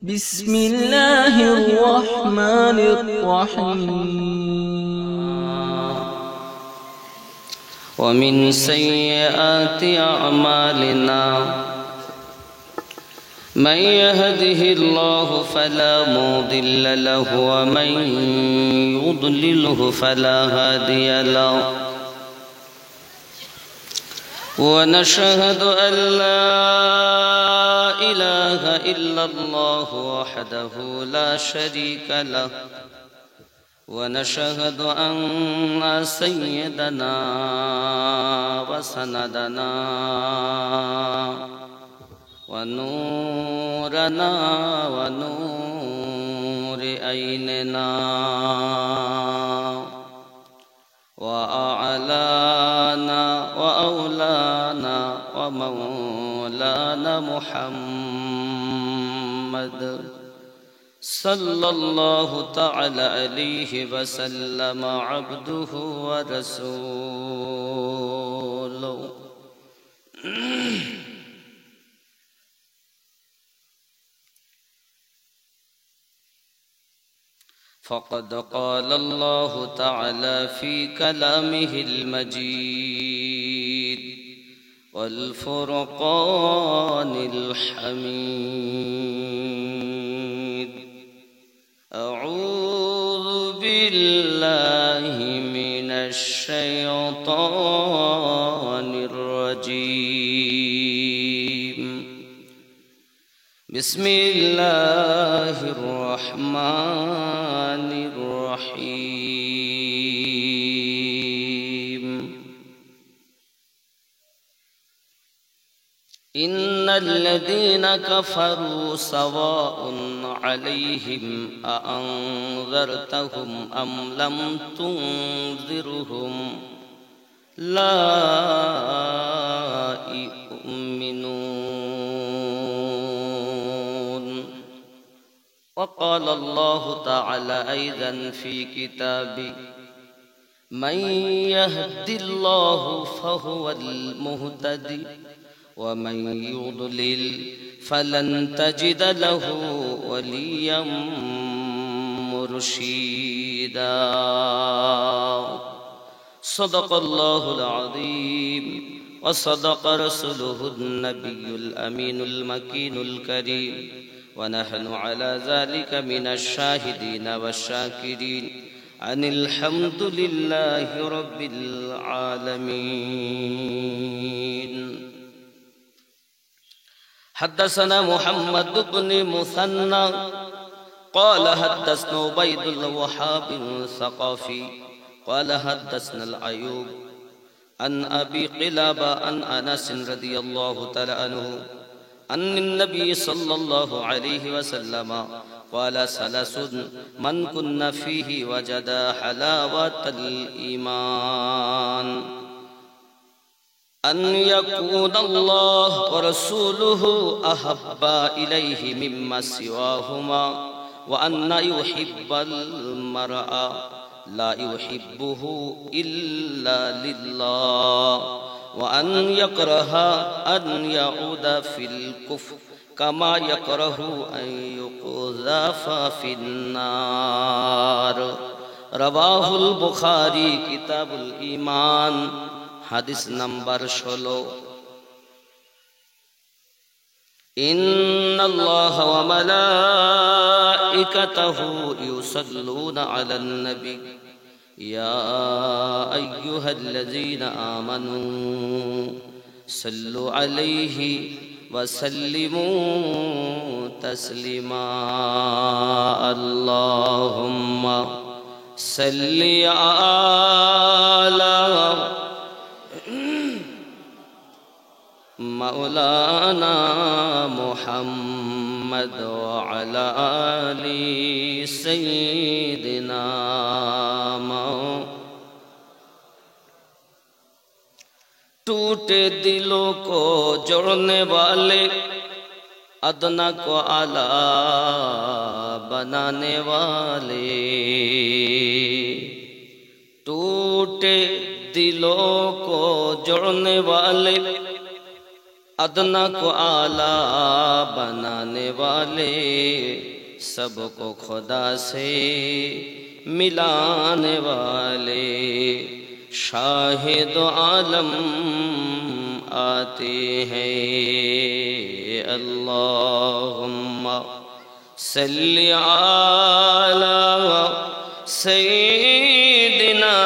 बिस्मिल्लाहिर्रहमानिर्रहीम। वमिन सय्यिआति अअमालिना मन यहदिहिल्लाहु फला मुदिल्ल लहु व मन युद्लिल्हु फला हादिय लहु व नशहदु अन ला इलाहा इल्लल्लाहु वहदहु ला शरीका लहु व नशहदु अन्ना सय्यदना व सनदना व नूरना व नूर ऐनना व अअलाना व औलाना व मौलाना मुहम्मद सल्लल्लाहु तआला अलैहि वसल्लम अब्दुहु व रसूलुहु। फ़क़द क़ाल अल्लाहु तआला फ़ी कलामिहिल मजीद वल फ़ुरक़ानिल हमीद। अऊज़ु बिल्लाहि मिनश शैतानिर रजीम। बिस्मिल्लाहिर रहमानिर रहीम। इन्नल्लज़ीना कफ़रू सवाउन अलैहिम अअन्ज़रतहुम अम लम तुन्ज़िरहुम ला युमिनून। वक़ाल अल्लाहु तआला ऐज़न फ़ी किताबिही मन यहदिल्लाहु फ़हुवल मुहतदी व मन युद्लिल फलन तजिद लहु वलिय्यन मुर्शिदा। सदक़ल्लाहुल अज़ीम व सदक़ रसूलुहुन नबियुल अमीनुल मकीनुल करीम व नहनु अला ज़ालिका मिनश शाहिदीन वश्शाकिरीन। अनिल हम्दुलिल्लाहि रब्बिल आलमीन। हद्दसना मुहम्मद इब्न मुसन्ना क़ाल हद्दसना उबैदुल वहाब सक़ाफ़ी क़ाल हद्दसना अय्यूब अन अबी क़िलाबा अन अनस रज़ियल्लाहु तआला अन्हु अन्नन नबी सल्लल्लाहु अलैहि वसल्लम क़ाल सलसुन मन कुन्न फ़ीहि वजदा हलावतल ईमान अन यकून अल्लाह व रसूलुहु अहब्बा इलैहि मिम्मा सिवाहुमा व अन्न युहिब्बल मरअ ला युहिब्बुहु इल्ला लिल्लाह व अन यकरहा अन यऊदा फिल कुफ्र कमा यकरहु अन युक़ज़फ़ा फिन्नार। रवाहुल बुखारी किताबुल ईमान हदीस नंबर 16। इन्नल्लाह व मलाइकतहु युसल्लूना अलन नबी या अय्युहल्लज़ीना आमनू सल्लु अलैहि व सल्लिमू तस्लीमा। अल्लाहुम्मा सल्लि अला मौलाना मुहम्मद व अला आलि सय्यिदिना। टूटे दिलों को जोड़ने वाले अदना को आला बनाने वाले। टूटे दिलों को जोड़ने वाले अदना को आला बनाने वाले, सबको खुदा से मिलाने वाले, शाहिद आलम आते हैं। अल्लाहुम्मा सल्ली अला सय्यिदिना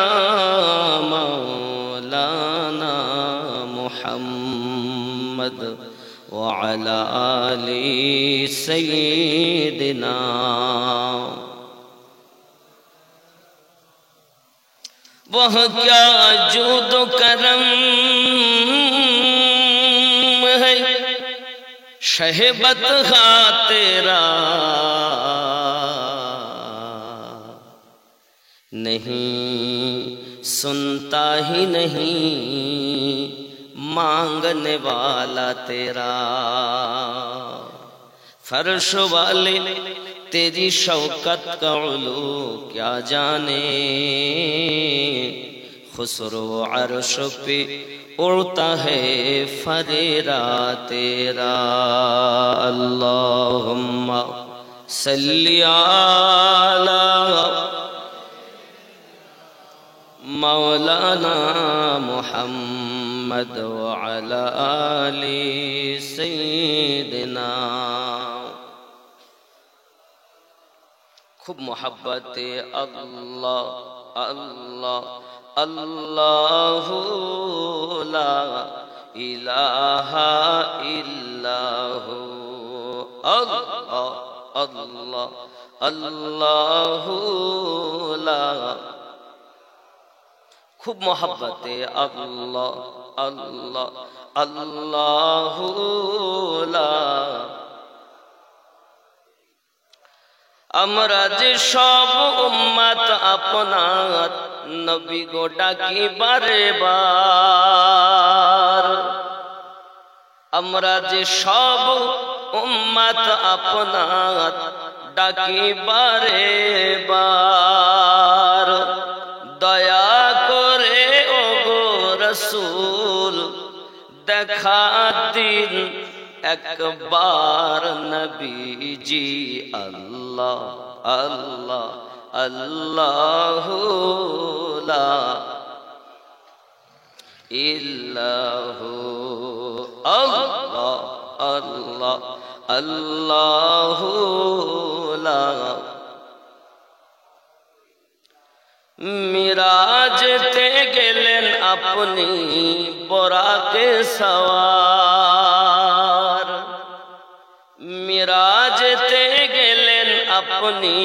मौलाना मुहम्मद व अला आलि सय्यिदिना। वह क्या जूद करम है, शहबत हा तेरा, नहीं सुनता ही नहीं मांगने वाला तेरा। फर्श वाले तेरी शौकत का उलू क्या जाने, खुसरो अर्श पे उड़ता है फरेरा तेरा। अल्लाहुम्मा सल्ली अला मौलाना मुहम्मद व अला आलि सय्यिदिना। खूब मोहब्बत अल्लाह अल्लाह अल्लाहु ला इलाहा इल्लाहु, अल्लाह अल्लाह अल्लाहु ला। खूब मोहब्बत अल्लाह अल्लाह अल्लाहु ला। আমরা যে সব উম্মত আপনার নবী গো ডাকি বারে বার, আমরা যে সব উম্মত আপনার ডাকি বারে বার, দয়া করে ওগো রসূল দেখা দিন একবার নবীজি। আল্লাহ আল্লাহ আল্লাহু লা ইল্লাহু, আল্লাহ আল্লাহ আল্লাহু লা। মিরাজতে গেলেন আপনি বরাকে সওয়ার, মিরাজতে গেলেন আপনি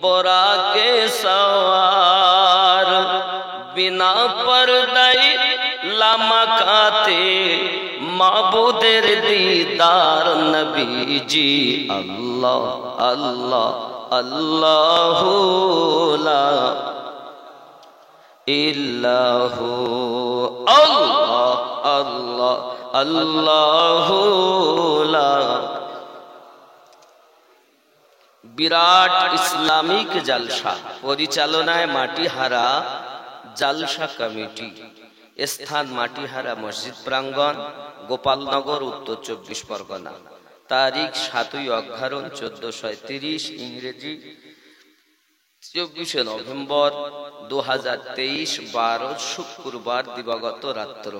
বরাকে সওয়ার, বিনা পর্দায় লামাকাতে মাবুদের দিদার নবীজি। আল্লাহ আল্লাহ আল্লাহু লা ইল্লাহু, আল্লাহ আল্লাহ আল্লাহু লা। বিরাট ইসলামিক জালসা পরিচালনায় মাটিহারা জালসা কমিটি, স্থান মাটিহারা মসজিদ প্রাঙ্গণ, গোপালনগর, উত্তর 24 পরগনা। তারিখ 7ই অগ্রহায়ণ 1430, ইংরেজি 24 নভেম্বর 2023, 12 শুক্রবার দিবাগত রাত্র।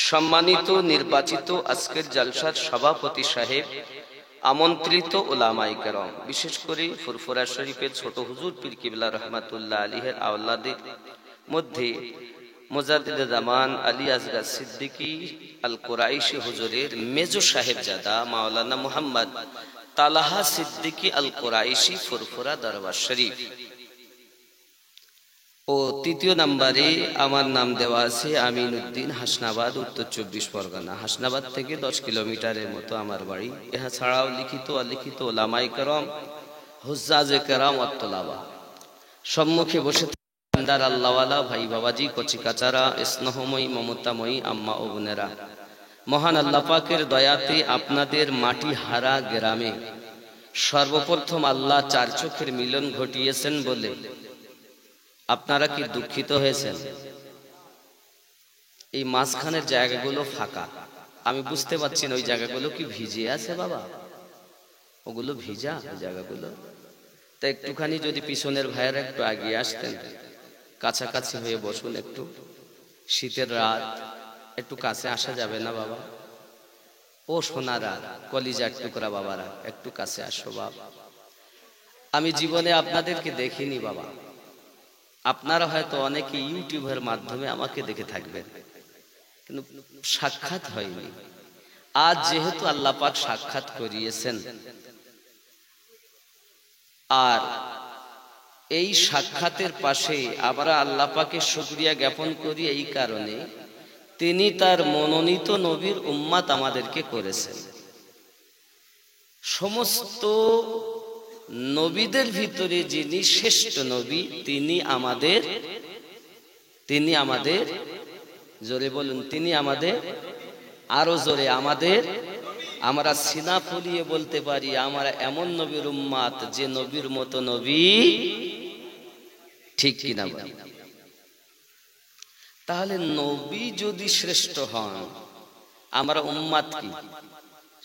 সম্মানিত নির্বাচিত আজকের জালসার সভাপতি সাহেব, আমন্ত্রিত ওলামায়ে কেরাম, বিশেষ করে ফুরফুরা শরীফের ছোট হুজুর পীর কিবলা রহমাতুল্লাহ আলাইহির আওলাদের মধ্যে মুজাদ্দিদে জামান আলী আসগার সিদ্দিকী আল কুরাইশি হুজুরের মেজো সাহেবজাদা মাওলানা মুহাম্মদ তালহা সিদ্দিকী আল কুরাইশি ফুরফুরা দরবার শরীফ। ও তৃতীয় নম্বরে আমার নাম দেওয়া আছে আমিনউদ্দিন, হাসনাবাদ, উত্তর 24 পরগনা। হাসনাবাদ থেকে 10 কিলোমিটারের মতো আমার বাড়ি। এহা ছাড়াও লিখিত অলিখিত ওলামায়ে কেরাম, হুজ্জাজে কেরাম ও তোলাবা সম্মুখে বসে থাকেন আল্লাহওয়ালা ভাই বাবাজি, কচি কাচারা, স্নেহময়ী মমতাময়ী আম্মা ও বোনেরা। মহান আল্লাহ পাকের দয়াতে আপনাদের মাটিহারা গ্রামে সর্বপ্রথম আল্লাহ চার চোখের মিলন ঘটিয়েছেন বলে আপনারা কি দুঃখিত হয়েছেন? এই মাঝখানের জায়গাগুলো ফাঁকা, আমি বুঝতে পারছি না ওই জায়গাগুলো কি ভিজে আছে বাবা, ওগুলো ভিজা জায়গাগুলো। তা একটুখানি যদি পিছনের ভাইয়েরা একটু এগিয়ে আসতেন, কাছাকাছি হয়ে বসুন একটু, শীতের রাত, একটু কাছে আসা যাবে না বাবা? ও সোনারা, কলিজার টুকরা বাবারা, একটু কাছে আসো বাবা। আমি জীবনে আপনাদেরকে দেখিনি বাবা, আপনারা হয়তো অনেকে ইউটিউবের মাধ্যমে আমাকে দেখে থাকবেন, কিন্তু সাক্ষাৎ হয়নি। আজ যেহেতু আল্লাহ পাক সাক্ষাৎ করিয়েছেন, আর এই সাক্ষাতের পাশে আমরা আল্লাহ পাকের শুকরিয়া জ্ঞাপন করি এই কারণে, তিনি তার মনোনীত নবীর উম্মত আমাদেরকে করেছেন। সমস্ত নবীদের ভিতরে যিনি শ্রেষ্ঠ নবী, তিনি আমাদের জোরে বলুন, তিনি আমাদের, আরো জোরে, আমরা সিনা ফুলিয়ে বলতে পারি আমরা এমন নবীর উম্মত যে নবীর মতো নবী, ঠিক কিনা বলি? তাহলে নবী যদি শ্রেষ্ঠ হন, আমরা উম্মত কি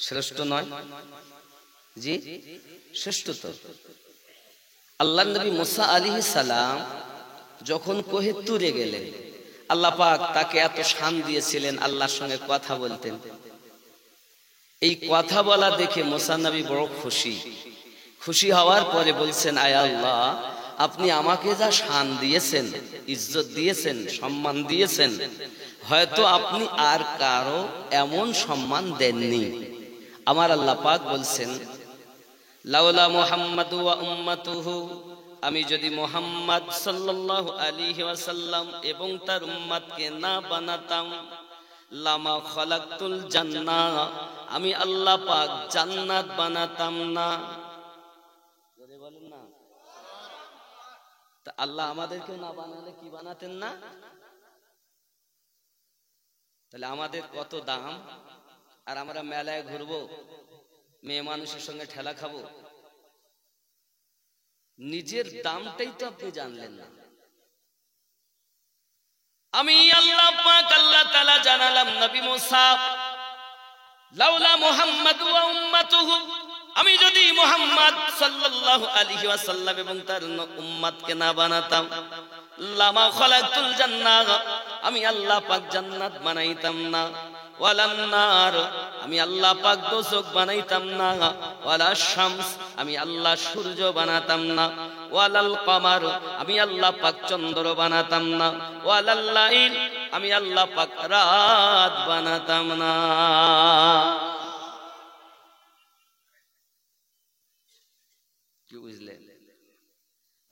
শ্রেষ্ঠ নয়? জি শ্রেষ্ঠ তো। আল্লাহ নবী মুসা আলাইহিস সালাম যখন কোহে তুরে গেলেন, আল্লাহ পাক তাকে এত শান দিয়েছিলেন, আল্লাহর সঙ্গে কথা বলতেন। এই কথা বলা দেখে মুসা নবী বড় খুশি হওয়ার পরে বলছেন, আয় আল্লাহ, আপনি আমাকে যা শান দিয়েছেন, ইজ্জত দিয়েছেন, সম্মান দিয়েছেন, হয়তো আপনি আর কারো এমন সম্মান দেননি। আমার আল্লাহ পাক বলছেন, লাউলা মুহাম্মাদু ওয়া উম্মাতুহু, আমি যদি মুহাম্মদ সাল্লাল্লাহু আলাইহি ওয়াসাল্লাম এবং তার উম্মতকে না বানাতাম, লামা খালাকতুল জান্নাহ, আমি আল্লাহ পাক জান্নাত বানাতাম না। জোরে বলেন না। তা আল্লাহ আমাদেরকে না বানালে কি বানাতেন না? তাহলে আমাদের কত দাম, আর আমরা মেলায় ঘুরবো, মেয়ে মানুষের সঙ্গে ঠেলা খাবো। নিজের দামটাই তো আপনি জানলেন না। আমি আল্লাহ পাক আল্লাহ তাআলা জানালাম নবী মুসা, লাউলা মুহাম্মাদ ওয়া উম্মাতুহু, আমি যদি মুহাম্মদ সাল্লাল্লাহু আলাইহি ওয়াসাল্লাম এবং তার উম্মতকে না বানাতাম, লামা খালাকতুল জান্নাহ, আমি আল্লাহ পাক জান্নাত বানাইতাম না, ওয়ালান নার, আমি আল্লাহ পাক দোজখ বানাইতাম না, ওয়ালা শামস, আমি আল্লাহ সূর্য বানাতাম না, ওয়ালাল কমার, আমি আল্লাহ পাক চন্দ্র বানাতাম না, ওয়ালাল লাইল, আমি আল্লাহ পাক রাত বানাতাম না। কি বুঝলেন?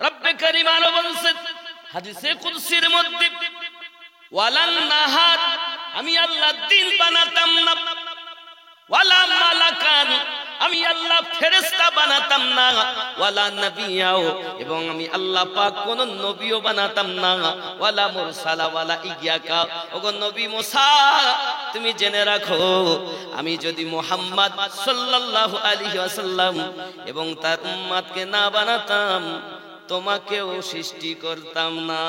রব্বে কারীম আরো বলছেন হাদিসে কুদসির মধ্যে, ওয়ালান নাহার, আমি আল্লাহ দিন বানাতাম না, ওয়ালা মালাকান, আমি আল্লাহ ফেরেশতা বানাতাম না, ওয়ালা নবিয়াও, এবং আমি আল্লাহ পাক কোন নবীও বানাতাম না, ওয়ালা মুরসালা ওয়ালা ইয়াকা। ওগো নবী মুসা, তুমি জেনে রাখো, আমি যদি মুহাম্মদ সাল্লাল্লাহু আলাইহি ওয়াসাল্লাম এবং তার উম্মতকে না বানাতাম, তোমাকেও সৃষ্টি করতাম না।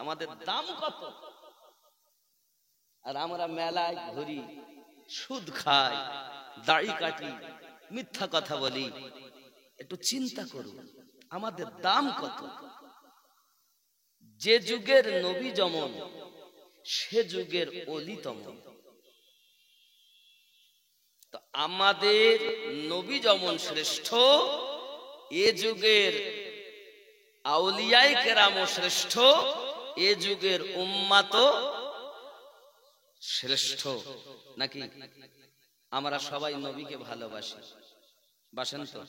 আমাদের দাম কত, আর আমরা মেলায় ঘুরি, সুদ খাই, দাড়ি কাটি, মিথ্যা কথা বলি। একটু চিন্তা করুন আমাদের দাম কত। যে যুগের নবী যেমন, সে যুগের ওলি তেমন। তো আমাদের নবী যেমন শ্রেষ্ঠ, এ যুগের আউলিয়ায়ে কেরামও শ্রেষ্ঠ, এ যুগের উম্মাতও শ্রেষ্ঠ। নাকি? আমরা সবাই নবীকে ভালোবাসি, বাসেন তো?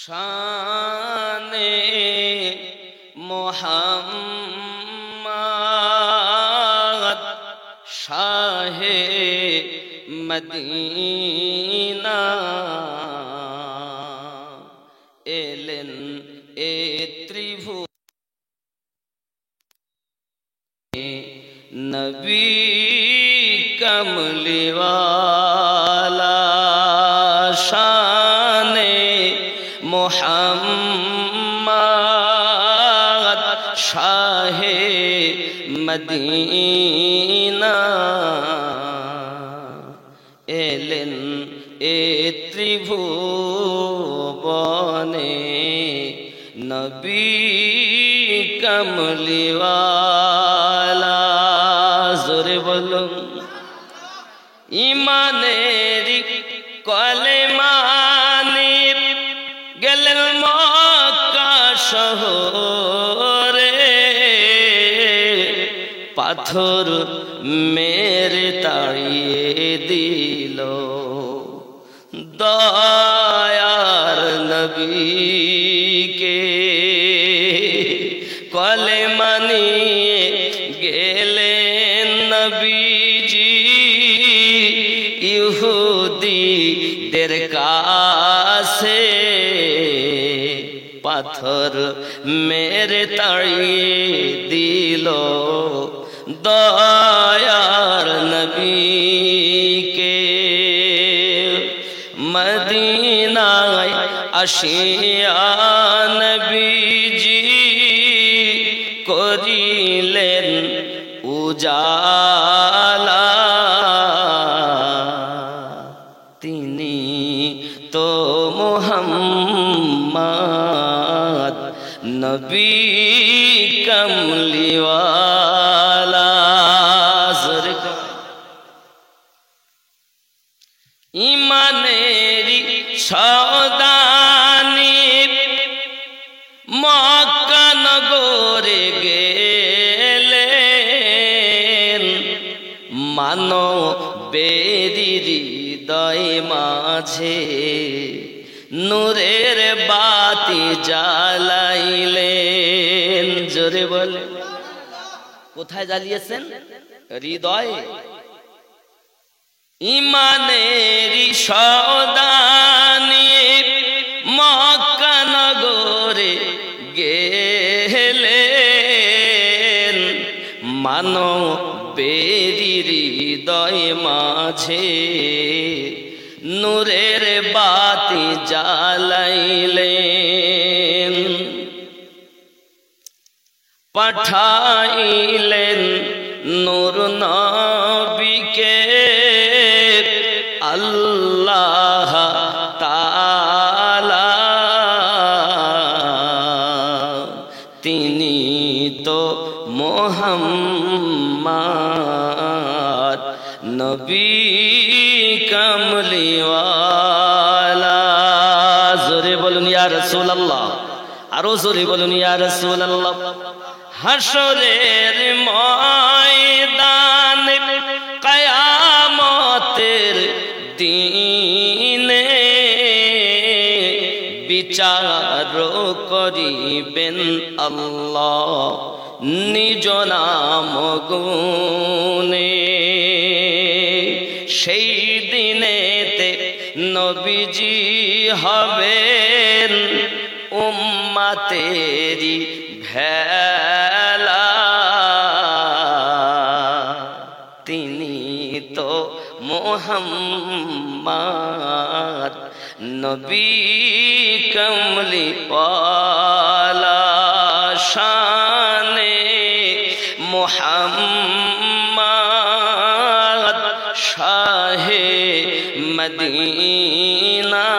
শানে মুহাম্মদ শাহে মদিনা, এলেন এ ত্রিভু নবী কমলিওয়ালা, শানে মুহাম্মদ শাহে মদিনা এলেন এ ত্রিভুবনে নবী কমলিওয়ালা জোরে বলুন ইমানের কলেমা নিয়ে গেলেন মক্কা শহরে পাথর মেরে তাড়িয়ে দিল দয়ার নবীকে কলেমা নিয়ে গেলেন নবীজি ইহুদিদের কাছে পাথর মেরে তাড়িয়ে দিল দয়ার নবীকে মদিনায় আসিয়া নবীজি করিলেন উজালা তিনি তো মুহাম্মদ নবী কমলিওয়ালা ইমানেরি সদানি মক্কা নগরে গেলেন মানবেরি হৃদয় মাঝে নূরের বাতি জ্বালাইলেন জোরে বলে কোথায় জ্বালিয়েছেন হৃদয়ে ইমানেরি সদানি মক্কা নগরে গেলেন মানবেরি হৃদয় মাঝে নূরের বাতি জ্বালাইলেন পাঠাইলেন নূর নবীকে আল্লাহ তাআলা তিনি তো মুহাম্মদ নবী কমলিওয়ালা জোরে বলুন ইয়া রাসূলুল্লাহ আরো জোরে বলুন ইয়া রাসূলুল্লাহ হাসরের ময়দানে কিয়ামতের দিনে বিচার করিবেন আল্লাহ নিজ নাম গুণে সেই দিনেতে নবীজি হবেন উম্মতেরি ভেলা তিনি তো মুহাম্মদ নবী কমলিওয়ালা শানে মুহাম্মদ শাহে মদিনা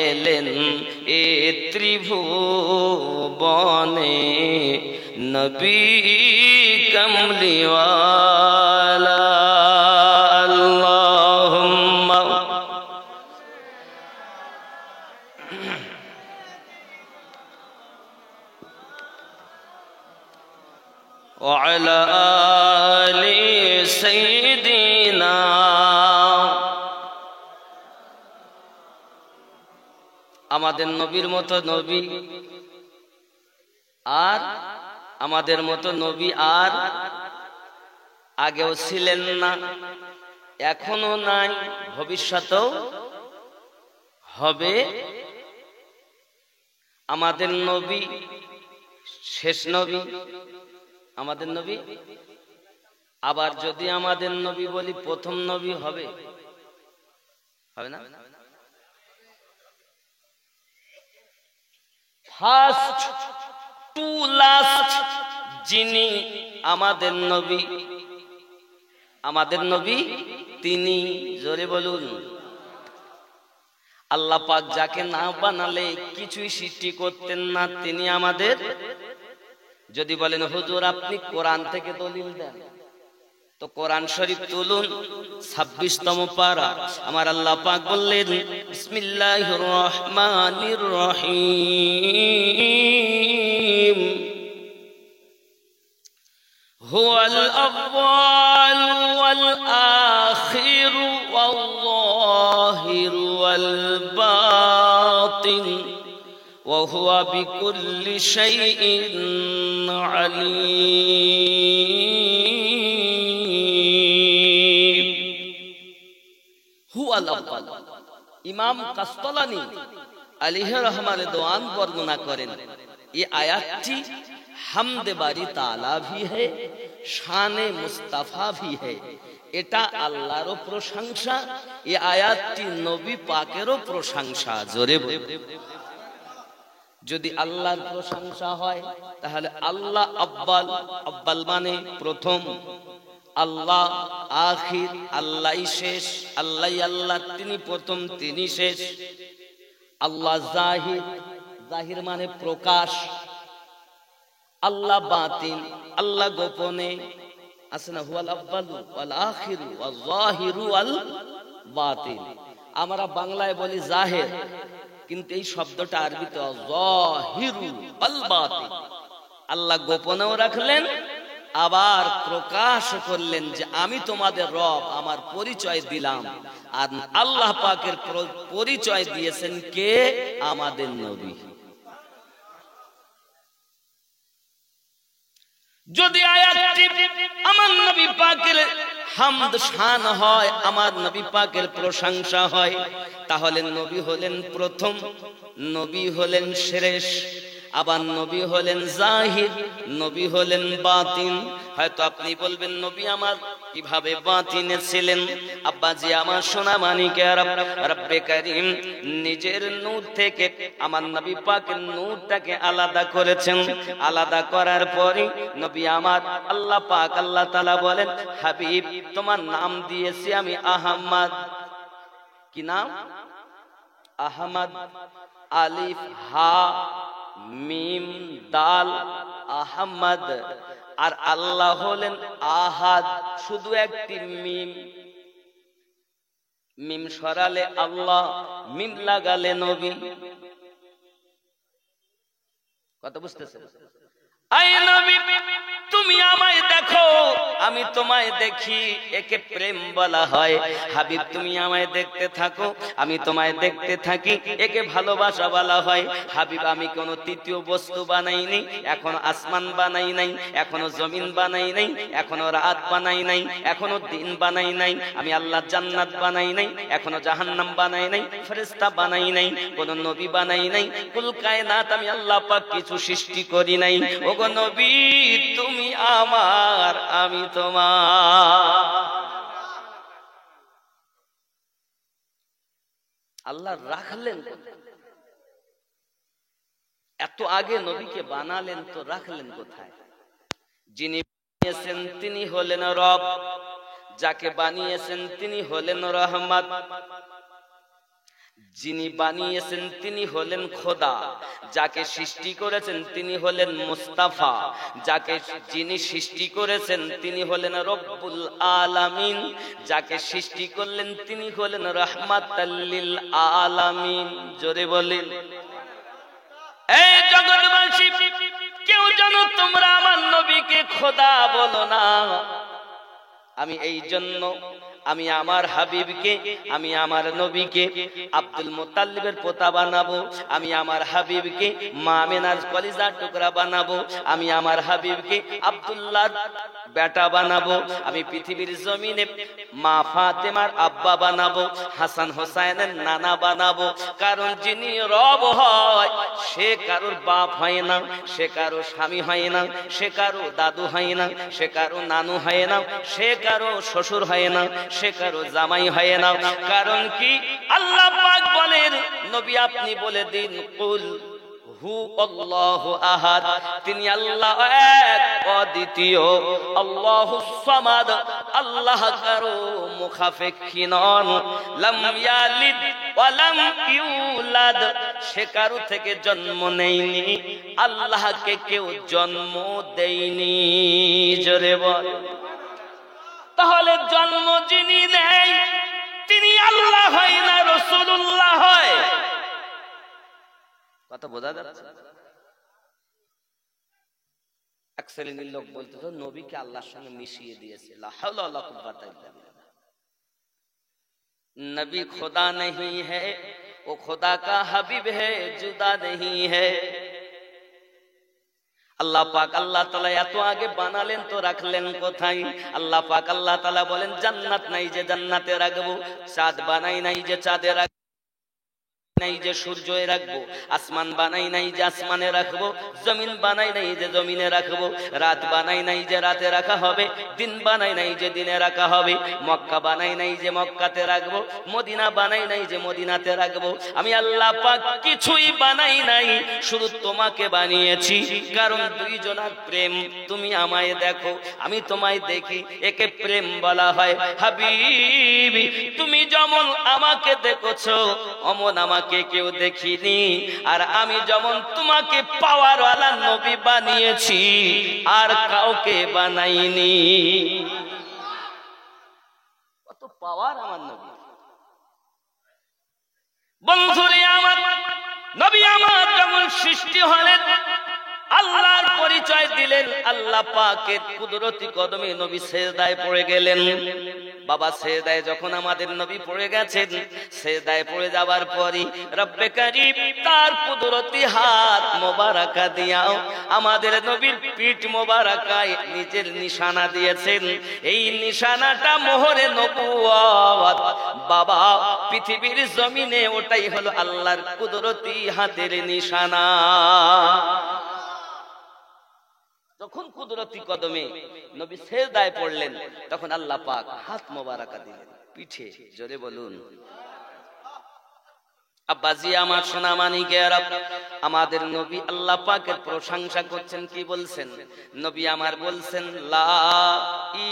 এলেন এ ত্রিভুবনে নবী কমলিওয়ালা আল্লাহুম্মা ওয়া আলা আলি সাইয়্যিদিনা আমাদের নবীর মতো নবী আর আমাদের মতো নবী আর আগেও ছিলেন না এখনো নাই ভবিষ্যতেও হবে আমাদের নবী শেষ নবী আমাদের নবী আবার যদি আমাদের নবী বলি প্রথম নবী হবে হবে না ফার্স্ট টু লাস্ট যিনি আমাদের নবী, আমাদের নবী তিনি, জোরে বলুন। আল্লাহ পাক যাকে না বানালে কিছুই সৃষ্টি করতেন না, তিনি আমাদের। যদি বলেন হুজুর আপনি কোরআন থেকে দলিল দেন, তো কোরআন শরীফ তুলুন 26তম পারা। আমার আল্লাহ পাক বললেন বিসমিল্লাহির রহমানির রহিম হুয়াল আউয়াল ওয়াল আখির ওয়াল যাহির ওয়াল বাতিন ওয়া হুয়া বিকুল্লি শাইইন আলীম। হুয়াল আউয়াল, ইমাম কাসতালানী আলাইহি রহমাতুল্লাহ দোয়ান বর্ণনা করেন এই আয়াতটি হামদে বারি তাআলা ভি है, শানে মুস্তাফা ভি है। এটা আল্লাহরও প্রশংসা, এই আয়াতটি নবী পাকেরও প্রশংসা। জোরে বলুন। যদি আল্লাহর প্রশংসা হয় তাহলে আল্লাহ আব্বাল, আব্বাল মানে প্রথম, আল্লাহ আখির, আল্লাহই শেষ, আল্লাহই আল্লাহ, তিনি প্রথম তিনি শেষ। আল্লাহ জাহির, জাহির মানে প্রকাশ। আল্লাহ বাতিন, আল্লাহ গোপনে আছে না, হুয়াল আউয়ালু ওয়াল আখিরু ওয়াল যাহিরু ওয়াল বাতিন। আমরা বাংলায় বলি জাহির, কিন্তু এই শব্দটা আরবিতে যাহিরু ওয়াল বাতিন। আল্লাহ গোপনেও রাখলেন, আবার প্রকাশ করলেন যে আমি তোমাদের রব, আমার পরিচয় দিলাম। আর আল্লাহ পাকের পরিচয় দিয়েছেন কে? আমাদের নবী। যদি আয়াতটি আমার নবী পাকের হামদ শান হয়, আমার নবী পাকের প্রশংসা হয়, তাহলে নবী হলেন প্রথম, নবী হলেন শেষ, আবার নবী হলেন জাহির, নবী হলেন বাতিন। হয়তো আপনি বলবেন নবী আমার কিভাবে বাতিনে ছিলেন? আব্বাজি আমার সোনা মানিকেরা, রব্বে কারীম নিজের নূর থেকে আমার নবী পাকের নূরটাকে আলাদা করেছেন। আলাদা করার পরে নবী আমার আল্লাহ পাক, আল্লাহ তাআলা বলেন হাবিব তোমার নাম দিয়েছি আমি আহমদ। কি নাম? আহমদ। আলিফ হা মিম দাল, আহমদ। আর আল্লাহ হলেন আহাদ, শুধু একটি মিম। মিম সরালে আল্লাহ, মিম লাগালে নবী। কথা বুঝতেছেন? আয় নবী তুমি আমায় দেখো, আমি তোমায় দেখি, একে প্রেম বলা হয়। হাবিব তুমি আমায় দেখতে থাকো, আমি তোমায় দেখতে থাকি, একে ভালোবাসা বলা হয়। হাবিব আমি কোনো তৃতীয় বস্তু বানাইনি, এখনো আসমান বানাই নাই, এখনো জমিন বানাই নাই, এখনো রাত বানাই নাই, এখনো দিন বানাই নাই, আমি আল্লাহ জান্নাত বানাই নাই, এখনো জাহান্নাম বানাই নাই, ফেরেশতা বানাই নাই, কোন নবী বানাই নাই, কুল কায়নাত আমি আল্লাহ পাক কিছু সৃষ্টি করি নাই। ওগো নবী তুমি আমার, আমি তোমার। আল্লাহ রাখলেন এত আগে, নবীকে বানালেন তো রাখলেন কোথায়? যিনি বানিয়েছেন তিনি হলেন রব, যাকে বানিয়েছেন তিনি হলেন রহমত, যিনি বানিয়েছেন তিনি হলেন খোদা, যাকে সৃষ্টি করেছেন তিনি হলেন মুস্তাফা, যাকে যিনি সৃষ্টি করেছেন তিনি হলেন রব্বুল আলামিন, যাকে সৃষ্টি করলেন তিনি হলেন রাহমাতাল লিল আলামিন। জোরে বলেন এই জগৎবাসী, কেউ জানো তোমরা আমার নবীকে খোদা বলো না। আমি এই জন্য আমি আমার হাবিবকে, আমি আমার নবীকে আব্দুল মুত্তালিবের পোতা বানাবো, আমি আমার হাবিবকে মা আমিনার কলিজার টুকরা বানাবো, আমি আমার হাবিবকে আব্দুল্লাহর বেটা বানাবো, আমি পৃথিবীর জমিনে মা ফাতেমার আব্বা বানাবো, হাসান হোসাইনের নানা বানাবো। কারণ যিনি রব হয় সে কারোর বাপ হয় না, সে কারো স্বামী হয় না, সে কারো দাদু হয় না, সে কারো নানু হয় না, সে কারো শ্বশুর হয় না, সে কারো জামাই হয় না। কারণ কি? আল্লাহ পাক বলেন নবী আপনি বলে দিন কুল হু আল্লাহু আহাদ, তিনি আল্লাহ এক অদ্বিতীয়, আল্লাহুস সামাদ, আল্লাহ কারো মুখাপেক্ষী নন, লাম ইয়ালিদ ওয়া লাম ইউলাদ, সে কারো থেকে জন্ম নেয়নি, আল্লাহকে কেউ জন্ম দেয়নি। জোরে বল। তাহলে জন্ম যিনি নেয় তিনি আল্লাহ হয় না রাসূলুল্লাহ হয়? কথা বোঝা যাচ্ছে? এক শ্রেণীর লোক বলতে তো নবীকে আল্লাহর সঙ্গে মিশিয়ে দিয়েছে। লা হাওলা ওয়ালা কুওয়াতা ইল্লা বিল্লাহ। नबी खुदा नहीं है, वो खुदा का हबीब है, जुदा नहीं है। আল্লাহ পাক আল্লাহ তাআলা এত আগে বানালেন তো রাখলেন কোথায়? আল্লাহ পাক আল্লাহ তাআলা বলেন জান্নাত নাই যে জান্নাতে রাখবো, চাঁদ বানাই নাই যে চাঁদে রাখবো, নাই যে সূর্যে রাখবো, আসমান বানাই নাই যে আসমানে রাখবো, জমিন বানাই নাই যে জমিনে রাখবো, রাত বানাই নাই যে রাতে রাখা হবে, দিন বানাই নাই যে দিনে রাখা হবে, মক্কা বানাই নাই যে মক্কাতে রাখবো, মদিনা বানাই নাই যে মদিনাতে রাখবো। আমি আল্লাহ পাক কিছুই বানাই নাই, শুধু তোমাকে বানিয়েছি। কারণ দুইজনের প্রেম, তুমি আমায় দেখো আমি তোমায় দেখি, একে প্রেম বলা হয়। হাবিবি তুমি যেমন আমাকে দেখেছো অমন আমাকে কেউ দেখিনি, আর আমি যেমন তোমাকে পাওয়ার ওয়ালা নবী বানিয়েছি আর কাউকে বানাইনি। কত পাওয়ার আমার নবী। বন্ধুরে আমার, নবী আমার যেমন সৃষ্টি হলেন, আল্লাহর পরিচয় দিলেন, আল্লাহ পাকের কুদরতি কদমে নবী সিজদায় পড়ে গেলেন। বাবা সিজদায় যখন আমাদের নবী পড়ে গেছেন, সিজদায় পড়ে যাওয়ার পরই রব্বে কারীম তার কুদরতি হাত মোবারকা দিয়াও আমাদের নবীর পিঠ মোবারকায় নিজের নিশানা দিয়েছেন। এই নিশানাটা মোহরে নবুয়ত। বাবা পৃথিবীর জমিনে ওটাই হলো আল্লাহর কুদরতি হাতের নিশানা। যখন কুদরতি কদমে নবী সিজদায় পড়লেন, তখন আল্লাহ পাক হাত মোবারকা দিলেন পিঠে। জোরে বলুন। আব্বাজি আমার সোনা মানিকেরা, আমাদের নবী আল্লাহ পাকের প্রশংসা করছেন, কি বলছেন? নবী আমার বলছেন লা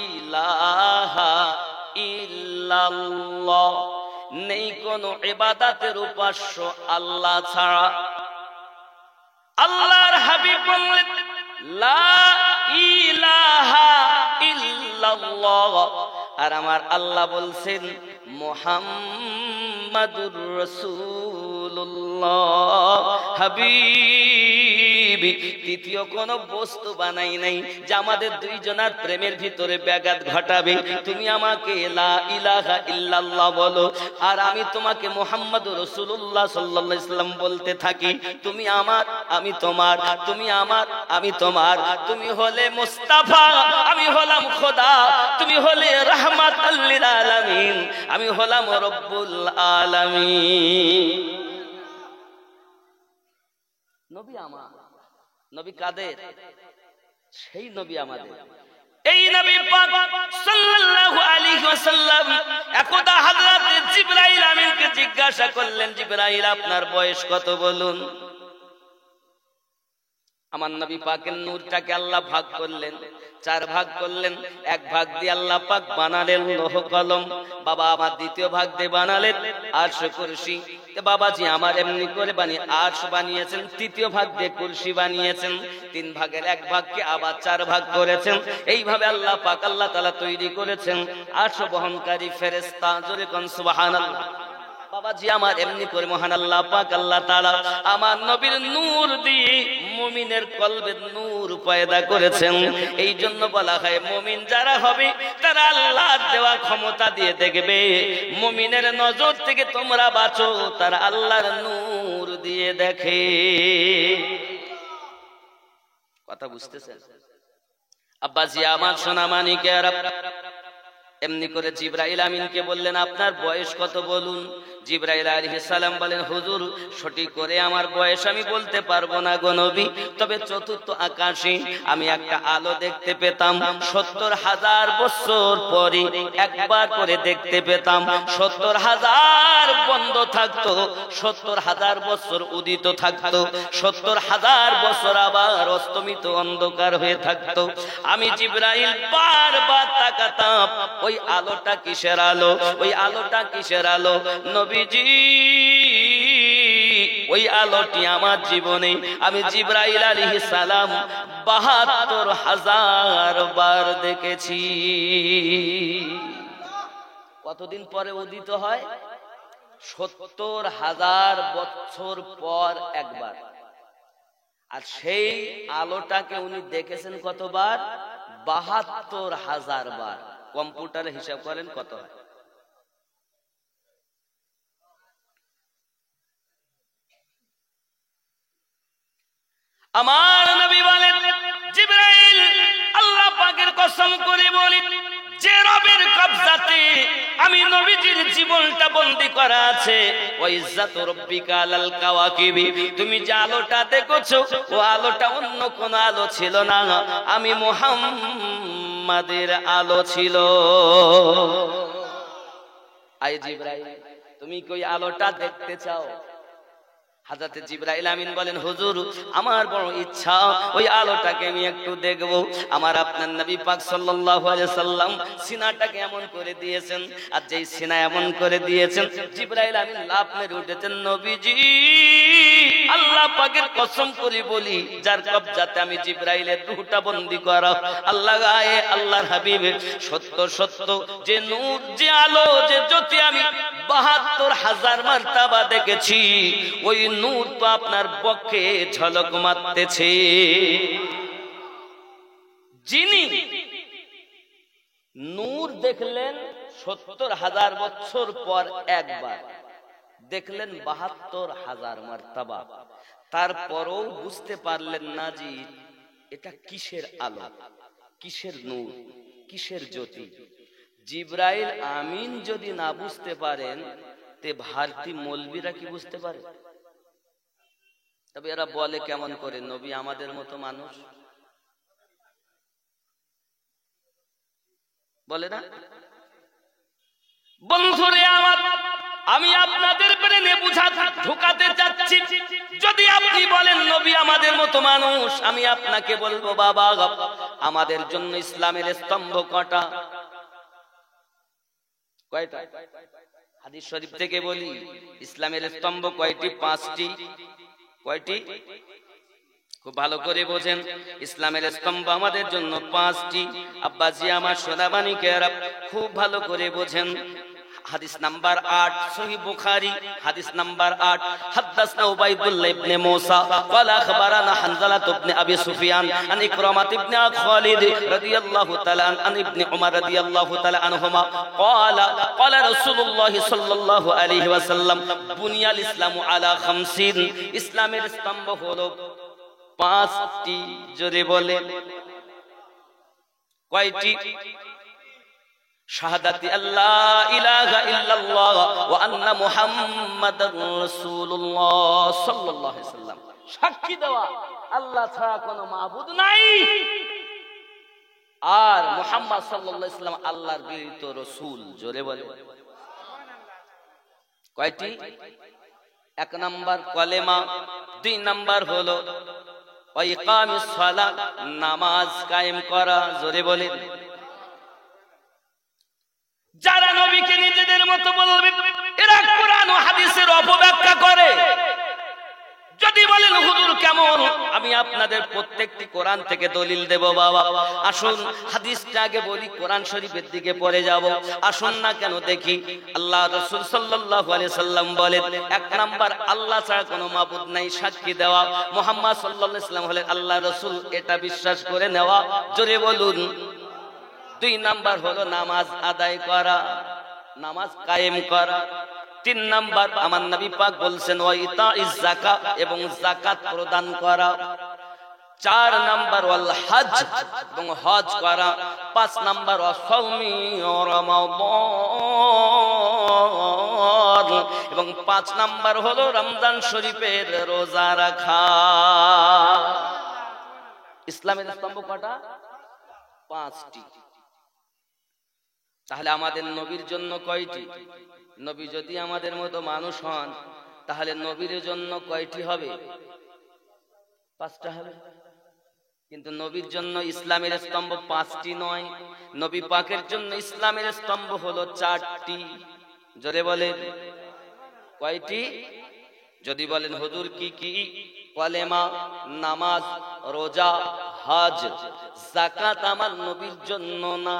ইলাহা ইল্লাল্লাহ, নেই কোনো ইবাদতের উপাস্য আল্লাহ ছাড়া। আল্লাহর হাবিব বললেন লা ইলাহা ইল্লাল্লাহ, আর আমার আল্লাহ বলছেন মুহাম্মাদুর রাসূলুল্লাহ। হাবিবি তৃতীয় কোন বস্তু বানাই নাই যে আমাদের দুইজনের প্রেমের ভিতরে ব্যাঘাত ঘটাবে। তুমি আমাকে লা ইলাহা ইল্লাল্লাহ বলো, আর আমি তোমাকে মুহাম্মাদুর রাসূলুল্লাহ সাল্লাল্লাহু আলাইহি ওয়াসাল্লাম বলতে থাকি। তুমি আমার, আমি তোমার, তুমি আমার, আমি তোমার। তুমি হলে মুস্তাফা, আমি হলাম খোদা। তুমি হলে রাহমাতাল লিল আলামিন, আমি হলাম রব্বুল আলামিন। নবী আমার, নবী কাদের? সেই নবী আমাদের। এই নবী পাক সাল্লাল্লাহু আলাইহি ওয়াসাল্লাম একদা হযরত জিবরাইল আমিনকে জিজ্ঞাসা করলেন, জিবরাইল আপনার বয়স কত বলুন? আমার নবী পাকের নূরটাকে আল্লাহ ভাগ করলেন, চার ভাগ করলেন। এক ভাগ দিয়ে আল্লাহ পাক বানালেন লৌহ কলম। বাবা আমার দ্বিতীয় ভাগ দিয়ে বানালেন আরশ কুরসি। বাবাজি আমার এমনি করে বানিয়ে আরশ বানিয়েছেন, তৃতীয় ভাগ দিয়ে কুরসি বানিয়েছেন। তিন ভাগের এক ভাগকে আবার চার ভাগ করেছেন। এইভাবে আল্লাহ পাক আল্লাহ তাআলা তৈরি করেছেন আরশ বহনকারী ফেরেশতা। জোরে কোন সুবহানাল্লাহ। বাবাজি আমার এমনি করে মহান আল্লাহ পাক আল্লাহ তাআলা আমার নবীর নূর দিয়ে মুমিনের কলবের নূর পয়দা করেছেন। এই জন্য বলা হয় মুমিন যারা হবে তারা আল্লাহর দেওয়া ক্ষমতা দিয়ে দেখবে। মুমিনের নজর থেকে তোমরা বাঁচো, তারা আল্লাহর নূর দিয়ে দেখে। কথা বুঝতেছেন? আব্বাজি আমার সোনা মানিকেরা, এমনি করে জিবরাইল আমিনকে বললেন, আপনার বয়স কত বলুন। জিবরাইল আলাইহিস সালাম বলেন, হুজুর সঠিক করে আমার বয়স আমি বলতে পারবো না গো নবী, তবে চতুর্থ আকাশে আমি একটা আলো দেখতে পেতাম, ৭০,০০০ বছর পরে একবার করে দেখতে পেতাম। ৭০,০০০ বন্ধ থাকতো, ৭০,০০০ বছর উদিত থাকতো, ৭০,০০০ বছর আবার অস্তমিত অন্ধকার হয়ে থাকতো। আমি জিবরাইল বারবার তাকাতাম, ওই আলোটা কিসের আলো, ওই আলোটা কিসের আলো। নবীজি ওই আলোটি আমার জীবনে আমি জিবরাইল আলাইহিস সালাম ৭২,০০০ বার দেখেছি। কতদিন পরে উদিত হয়? ৭০,০০০ বছর পর একবার। আর সেই আলোটাকে উনি দেখেছেন কতবার? ৭২,০০০ বার। কম্পিউটারে হিসাব করেন কত হয়। আমার নবী বলেন, জিবরাইল আল্লাহ পাকের কসম করে বলি, যে রবের কবজাতে আমি নবীজির জীবনটা বন্দী করা আছে, ওয়া ইজ্জাতু রাব্বিকা আলাল কাওয়াকিবি, তুমি যে আলোটা দেখছো ও আলোটা অন্য কোন আলো ছিল না, আমি মুহাম্মাদের আলো ছিল। আই জিবরাইল, তুমি কই আলোটা দেখতে চাও? হযরত জিবরাইল আমিন বলেন, হুজুর আমার বড় ইচ্ছা ওই আলোটাকে আমি একটু দেখব। আমার আপনার নবী পাক সাল্লাল্লাহু আলাইহি সাল্লাম সিনাটাকে এমন করে দিয়েছেন, আর যেই সিনা এমন করে দিয়েছেন, জিবরাইল আমিন লাফ মেরে উঠেছেন, নবীজি আল্লাহ পাকের কসম করে বলি, যার কবজাতে আমি জিবরাইলের রূহটা বন্দী করা, আল্লাহ গায়ে আল্লাহর হাবিব সত্য সত্য যে নূর, যে আলো, যে জ্যোতি আমি ৭২,০০০ মারতাবা দেখেছি, ওই নূর তো আপনার পক্ষে ঝলক মারতেছে। যিনি নূর দেখলেন ৭০,০০০ বছর পর একবার, দেখলেন ৭২,০০০ মারতাবা, তারপরও বুঝতে পারলেন না যে এটা কিসের আলো, কিসের নূর, কিসের জ্যোতি। জিবরাইল আমিন যদি না বুঝতে পারেন, তে ভারতী মৌলবীরা কি বুঝতে পারে? তবে এরা বলে কেমন করে, নবী আমাদের মতো মানুষ, বলে না? বন্ধুরে আমার, আমি আপনাদের ব্রেনে ঢুকাতে চাচ্ছি, যদি আপনি বলেন নবী আমাদের মতো মানুষ, আমি আপনাকে বলবো, বাবা আমাদের জন্য ইসলামের স্তম্ভ কটা? কয়টা? হাদিস শরীফ থেকে বলি, ইসলামের স্তম্ভ কয়টি? ৫টি। কয়টি? খুব ভালো করে বোঝেন, ইসলামের স্তম্ভ আমাদের জন্য ৫টি। আব্বাজি আমার সোনাবানিকেরা খুব ভালো করে বোঝেন। হাদিস নাম্বার ৮, সহিহ বুখারী, হাদিস নাম্বার ৮, হাদাসনা উবাইদুল্লাহ ইবনে মুসা ক্বালা আখবারানা হানজালা ইবনে আবি সুফিয়ান আন ইকরামাহ ইবনে খালিদ রাদিয়াল্লাহু তাআলা আন ইবনে উমর রাদিয়াল্লাহু তাআলা আনহুমা ক্বালা রাসূলুল্লাহ সাল্লাল্লাহু আলাইহি ওয়াসাল্লাম, বুনিয়াল ইসলামু আলা ৫০, ইসলামের স্তম্ভ হলো ৫টি। জোরে বলেন কয়টি? শাহাদাতি আল্লাহ ইলাহা ইল্লাল্লাহ ওয়া আন্না মুহাম্মাদার রাসূলুল্লাহ সাল্লাল্লাহু আলাইহি ওয়াসাল্লাম, সাক্ষী দেওয়া আল্লাহ ছাড়া কোনো মাবুদ নাই, আর মুহাম্মদ সাল্লাল্লাহু আলাইহি ওয়াসাল্লাম আল্লাহর প্রেরিত রাসূল। জোরে বলে কয়টি? ১ নাম্বার কলেমা, ২ নাম্বার হলো ওয়া ইকামিস সালাত, নামাজ কায়েম করা। জোরে বলেন। যারা নবীকে নিজেদের মতো বলবে, এরা কোরআন ও হাদিসের অপব্যাখ্যা করে। যদি বলেন হুজুর কেমন, আমি আপনাদের প্রত্যেকটি কোরআন থেকে দলিল দেব। বাবা আসুন হাদিসটা আগে বলি, কোরআন শরীফের দিকে পরে যাব। আসুন না কেন দেখি, আল্লাহ রাসূল সাল্লাল্লাহু আলাইহি সাল্লাম বলেন, ১ নাম্বার আল্লাহ ছাড়া কোনো মাবুদ নাই, সাক্ষী দেওয়া। মুহাম্মদ সাল্লাল্লাহু আলাইহি সাল্লাম হলেন আল্লাহর রাসূল, এটা বিশ্বাস করে নেওয়া। জোরে বলুন। ২ নাম্বার হলো নামাজ আদায় করা, নামাজ কায়েম করা। ৩ নাম্বার আমার নবী পাক বলছেন ওয়া ইতাইজ যাকাত, এবং যাকাত প্রদান করা। 4 নাম্বার ওয়াল হজ, এবং হজ করা। 5 নাম্বার ওয়াসৌমি রমাদান, এবং 5 নাম্বার হলো রমজান শরীফের রোজা রাখা। ইসলামের স্তম্ভ কটা? 5টি। তাহলে আমাদের নবীর জন্য কয়টি? নবী যদি আমাদের মতো মানুষ হন তাহলে নবীর জন্য কয়টি হবে? 5টা হবে। কিন্তু নবীর জন্য ইসলামের স্তম্ভ 5টি নয়, নবী পাকের জন্য ইসলামের স্তম্ভ হলো 4টি। জোরে বলেন কয়টি? যদি বলেন হুজুর কি কি? কালেমা, নামাজ, রোজা, হজ, যাকাত আমার নবীর জন্য না।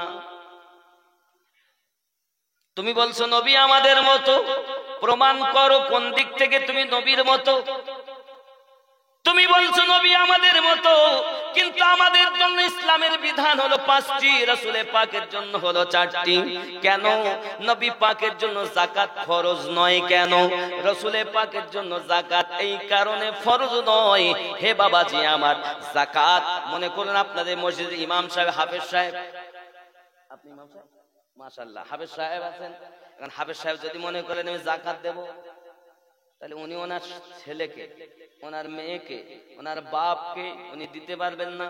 তুমি বলছো নবী আমাদের মতো, প্রমাণ করো কোন দিক থেকে তুমি নবীর মতো। তুমি বলছো নবী আমাদের মতো, কিন্তু আমাদের জন্য ইসলামের বিধান হলো 5টি, রাসূলের পাকের জন্য হলো 4টি। কেন? নবী পাকের জন্য যাকাত ফরজ নয়। কেন? রাসূলের পাকের জন্য যাকাত এই কারণে ফরজ নয়। হে বাবাজি আমার, যাকাত মনে করুন আপনাদের মসজিদের ইমাম সাহেব, হাফেজ সাহেব, আপনি ইমাম সাহেব, মাশাআল্লাহ হাফেজ সাহেব আছেন। এখন হাফেজ সাহেব যদি মনে করেন আমি যাকাত দেব, তাহলে উনি ওনার ছেলেকে, ওনার মেয়েকে, ওনার বাপকে উনি দিতে পারবেন না।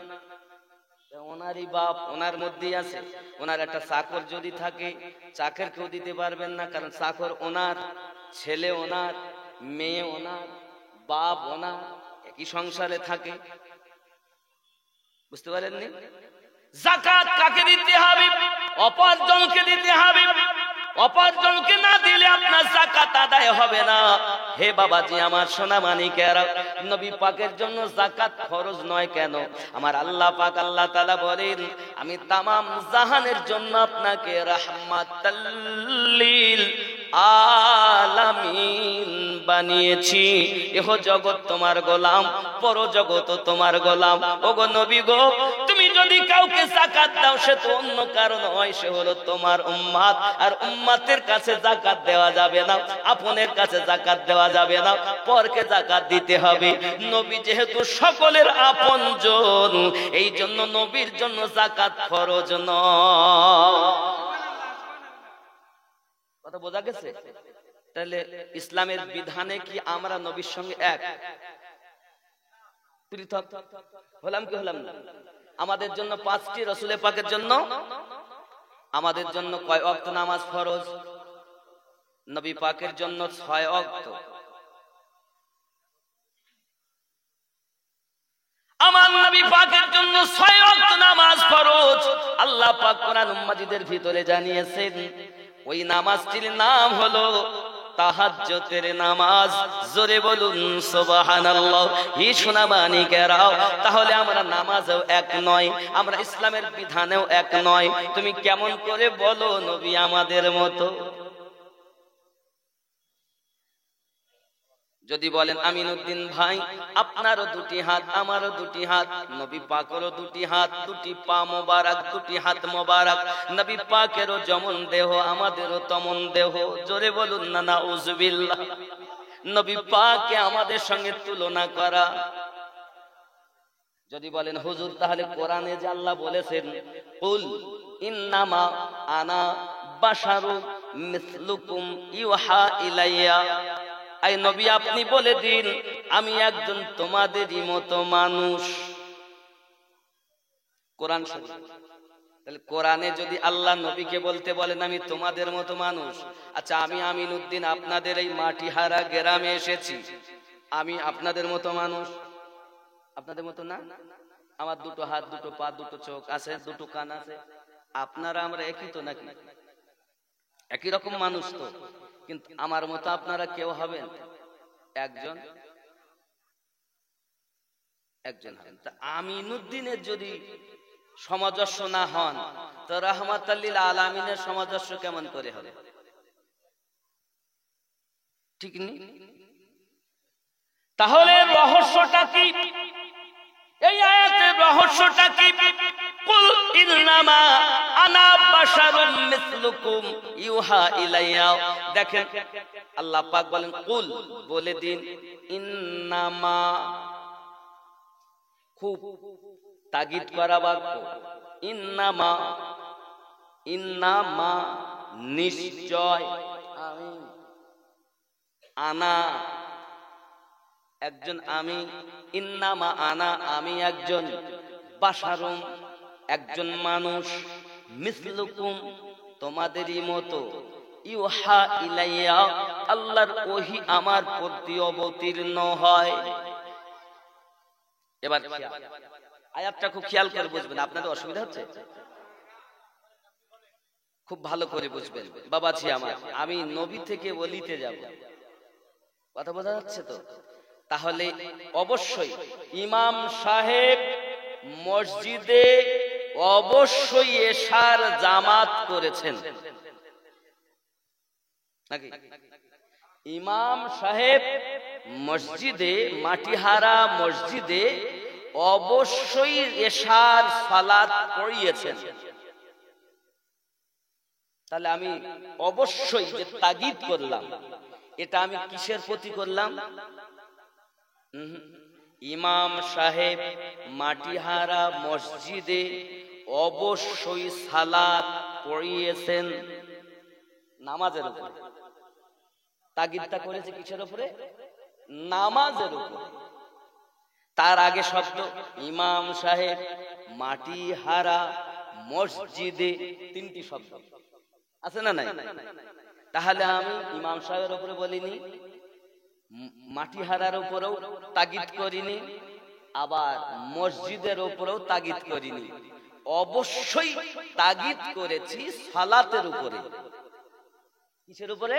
ওনারই বাপ ওনার মধ্যেই আছে। ওনার একটা চাকর যদি থাকে, চাকরকেও দিতে পারবেন না, কারণ চাকর ওনার, ছেলে ওনার, মেয়ে ওনার, বাপ ওনার, একই সংসারে থাকে। বুঝতে পারেননি? যাকাত কাকে দিতে হবে? অপরজনকে দিতে হবে। অপরজনকে না দিলে আপনার যাকাত আদায় হবে না। হে বাবাজি আমার, সোনা মানিকেরা, নবী পাকের জন্য যাকাত ফরজ নয়। কেন? আমার আল্লাহ পাক আল্লাহ তাআলা বলেন, আমি তামাম জাহানের জন্য আপনাকে রাহমাতাল লিল আলামিন বানিয়েছি। এহ জগৎ তোমার গোলাম, পর জগৎ তোমার গোলাম। ওগো নবী গো, তুমি যদি কাউকে যাকাত দাও সে তো অন্য কারণ হয়, সে হলো তোমার উম্মত। আর উম্মতের কাছে যাকাত দেওয়া যাবে না, আপনের কাছে যাকাত দেওয়া যাবে না, পরকে যাকাত দিতে হবে। নবী যেহেতু সকলের আপনজন, এই জন্য নবীর জন্য যাকাত ফরজ নয়। কথা বোঝা গেছে? তাহলে ইসলামের বিধানে কি আমরা নবীর সঙ্গে এক? পৃথক হলাম কি হলাম না? আমাদের জন্য 5টি, রাসূলের পাকের জন্য, আমাদের জন্য কয় ওয়াক্ত নামাজ ফরজ? নবী পাকের জন্য 6 ওয়াক্ত। আমার নবী পাকের জন্য 6 ওয়াক্ত নামাজ ফরজ। আল্লাহ পাক কোরআন মাজিদের ভিতরে জানিয়েছেন, ওই নামাজটির নাম হলো তাহাজ্জুদের নামাজ। জোরে বলুন সুবহানাল্লাহ। হি সোনা মানিকেরাও, তাহলে আমরা নামাজেও এক নয়, আমরা ইসলামের বিধানেও এক নয়। তুমি কেমন করে বলো নবী আমাদের মতো? যদি বলেন আমিনউদ্দিন ভাই, আপনারও 2টি হাত, আমারও 2টি হাত, নবী পাকেরও 2টি হাত, 2টি পা মোবারক, 2টি হাত মোবারক। নবী পাকেরও যেমন দেহ, আমাদেরও তেমন দেহ। জোরে বলুন না নাউজুবিল্লাহ। নবী পাককে আমাদের সঙ্গে তুলনা করা। যদি বলেন হুজুর, তাহলে কোরআনে যে আল্লাহ বলেছেন, কুল ইন্নামা আনা বাশারুম মিসলুকুম ইউহা ইলাইয়া, আই নবী আপনি বলে দিন আমি একজন তোমাদেরই মতো মানুষ। কোরআন শরীফ। তাহলে কোরআনে যদি আল্লাহ নবীকে বলতে বলেন আমি তোমাদের মতো মানুষ, আচ্ছা আমি আমিনউদ্দিন আপনাদের এই মাটিহারা গ্রামে এসেছি, আমি আপনাদের মতো মানুষ? আপনাদের মতো না। আমার 2টো হাত, 2টো পা, 2টো চোখ আছে, 2টো কান আছে। আপনারা আমরা একই তো নাকি? একই রকম মানুষ তো, কিন্তু আমার মতো আপনারা কেউ হবেন? একজন হবেন। তা আমিনউদ্দিনের যদি সমাজস্য না হন, তো রাহমাতাল লিল আলামিনের সমাজস্য কেমন করে হবে? ঠিক নেই? তাহলে রহস্যটা কি? এই আয়াতের রহস্যটা কি? কুল ইন্নামা আনা বাশারুম মিসলুকুম ইউহা ইলাইয়া। দেখেন আল্লাহ পাক বলেন কুল, বলে দিন, ইন্নামা, খুব তাগিদ করা বাক্য। ইন্নামা, ইন্নামা নিশ্চয়, আমি, আনা একজন, আমি, ইন্নামা আনা আমি একজন, বাশারুম একজন মানুষ, মিসলুকুম তোমাদেরই মতো, ইউহা ইলাইয়া আল্লাহর ওহী আমার প্রতি অবতীর্ণ হয়। এবার আয়াতটা খুব খেয়াল করে বুঝবেন, আপনাদের অসুবিধা হচ্ছে? খুব ভালো করে বুঝবেন বাবাজি আমার, আমি নবী থেকে ওলিতে যাব, কথা বোঝা যাচ্ছে তো? তাহলে অবশ্যই ইমাম সাহেব মসজিদে অবশ্যই এশার জামাত করেছেন নাকি? ইমাম সাহেব মসজিদে, মাটিহারা মসজিদে অবশ্যই এশার সালাত পড়িয়েছেন। তাহলে আমি অবশ্যই যে তাগিদ করলাম, এটা আমি কিসের প্রতি করলাম? ইমাম সাহেব মাটিহারা মসজিদে অবশ্যই সালাত পড়িয়েছেন নামাজের উপরে। তাগিদটা করেছে কিসের উপরে? নামাজের উপরে। তার আগে শব্দ ইমাম সাহেব মাটিহারা মসজিদে, তিনটি শব্দ আছে না নাই? তাহলে আমি ইমাম সাহেবের উপরে বলিনি, মাটিহারার উপরেও তাগিদ করিনি, আবার মসজিদের উপরেও তাগিদ করিনি, অবশ্যই তাগিদ করেছি সালাতের উপরে। কিসের উপরে?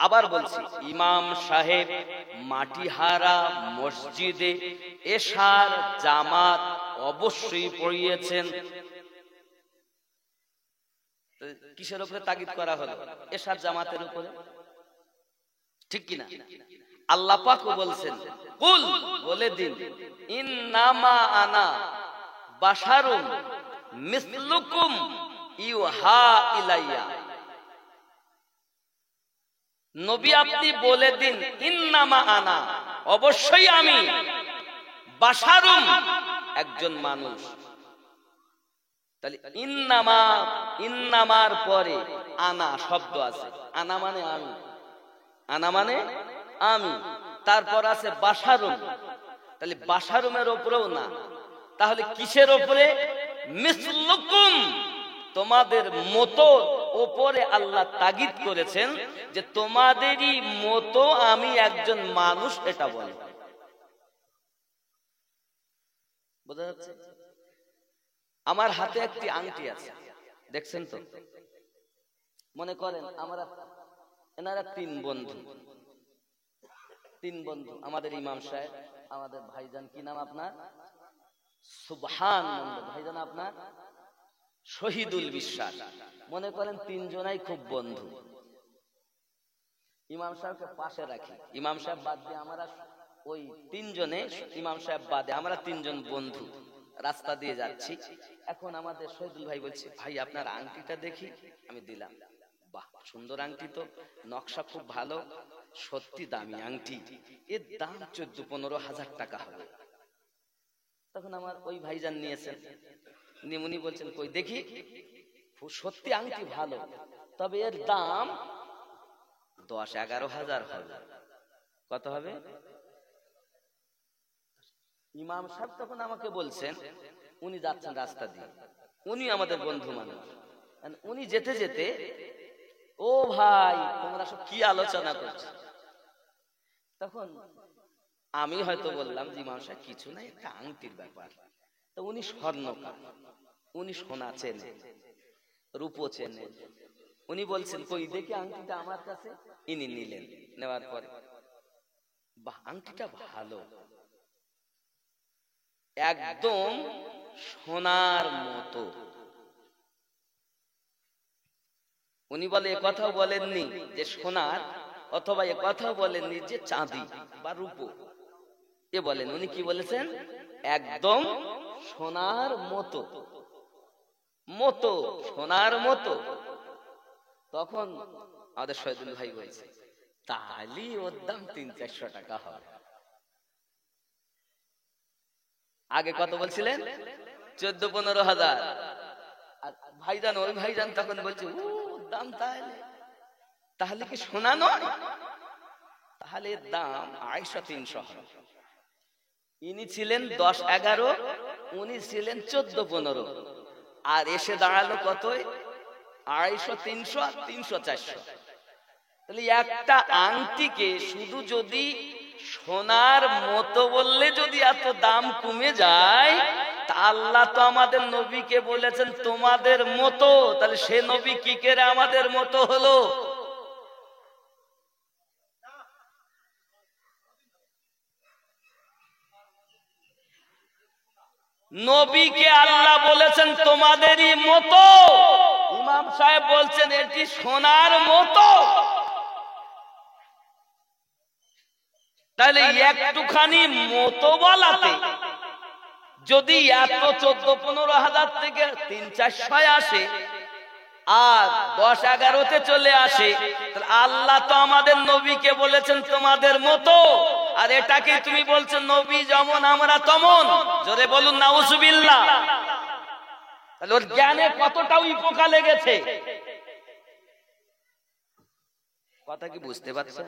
আবার বলছি, ইমাম সাহেব মাটিহারা মসজিদে এশার জামাত অবশ্যই পড়িয়েছেন। কিসের উপরে তাগিদ করা হলো? এশার জামাতের উপরে, ঠিক কিনা? আল্লাহ পাক বলছেন, কুল বলে দিন, ইন্নামা আনা বাশারুম মিসলুকুম ইউহা ইলাইয়া। নবী আপনি বলে দিন, ইন্নামা আনা অবশ্যই আমি, বাশারুম একজন মানুষ। তাহলে ইন্নামা, ইন্নামার পরে আনা শব্দ আছে, আনা মানে আমি, আনা মানে আমি, তারপর আছে বাশারুম, তাহলে বাশারুমের উপরেও না, তাহলে কিসের উপরে? মিসলুকুম তোমাদের মতো উপরে আল্লাহ তাগিদ করেছেন যে তোমাদেরই মতো আমি একজন মানুষ, এটা বলে। বোঝা যাচ্ছে? আমার হাতে একটি আংটি আছে, দেখছেন তো? মনে করেন আমরা, এনারা তিন বন্ধু, তিন বন্ধু, আমাদের ইমাম সাহেব, আমাদের ভাইজান, কি নাম আপনার? সুবহানাল্লাহ। ভাইজান আপনার শহীদুল বিশ্বাস। মনে করেন তিনজনাই খুব বন্ধু, ইমাম সাহেবকে পাশে রাখি, ইমাম সাহেব বাদ দিয়ে আমরা ওই তিনজনে, ইমাম সাহেব বাদে আমরা তিনজন বন্ধু রাস্তা দিয়ে যাচ্ছি। এখন আমাদের শহীদুল ভাই বলছে, ভাই আপনার আংটিটা দেখি। আমি দিলাম, বাহ সুন্দর আংটি তো, নকশা খুব ভালো, সত্যি দামি আংটি, এর দাম 14-15 হাজার টাকা হবে। তখন আমার ওই ভাইজান নিয়েছেন, নিমুনি বলছেন, কই দেখি। সত্যি আংটি ভালো, তবে এর দাম 10-11 হাজার হবে। কত হবে? ইমাম সাহেব তখন আমাকে বলছেন, উনি যাচ্ছেন রাস্তা দিয়ে, উনি আমাদের বন্ধু মানুষ, উনি যেতে যেতে, ও ভাই তোমরা সব কি আলোচনা করছো? তখন আমি হয়তো বললাম যে ইমাম সাহেব কিছু নাই, একটা আংটির ব্যাপার। তো উনি স্বর্ণকার, উনি সোনা চেনে, রূপো চেনে, উনি বলছেন কই দেখি আংটিটা আমার কাছে। ইনি নিলেন, নেওয়ার পরে বাহ আংটিটা ভালো, একদম সোনার মতো। উনি বলে এ কথাও বলেননি যে সোনার, অথবা এ কথাও বলেননি যে চাঁদি বা রূপো, এ বলেন, উনি কি বলেছেন? একদম সোনার মতো, মতো সোনার মতো। তখন আমাদের শহীদুল ভাই বলছে, তাহলে ওর দাম 300-400 টাকা হবে। আগে কত বলছিলেন? 14-15 হাজার। আর ভাইজান, ওই ভাইজান তখন বলছে ও দাম, তাহলে কি সোনা নয়? তাহলে দাম 250-300। ইনি ছিলেন 10-11, উনি ছিলেন 14-15, আর এসে দাঁড়ালো কত? 250-300, 300-400। তাহলে একটা আংটিকে শুধু যদি সোনার মতো বললে যদি এত দাম কমে যায়, তা আল্লাহ তো আমাদের নবীকে বলেছেন তোমাদের মতো, তাহলে সে নবী কি করে আমাদের মতো হলো? নবীকে আল্লাহ বলেছেন তোমাদেরই মতো, ইমাম সাহেব বলছেন এটি সোনার মতো। তাহলে একটুখানি মতো বলাতে যদি এত 14-15 হাজার থেকে 300-400 আসে আর 10-11তে চলে আসে, তাহলে আল্লাহ তো আমাদের নবীকে বলেছেন তোমাদের মতো, আর এটাকে তুমি বলছো নবী যেমন আমরা তেমন। জোরে বলুন নাউজুবিল্লাহ। তাহলে ওর জ্ঞানে কতটা উপকা লেগেছে, কথা কি বুঝতে পারছেন?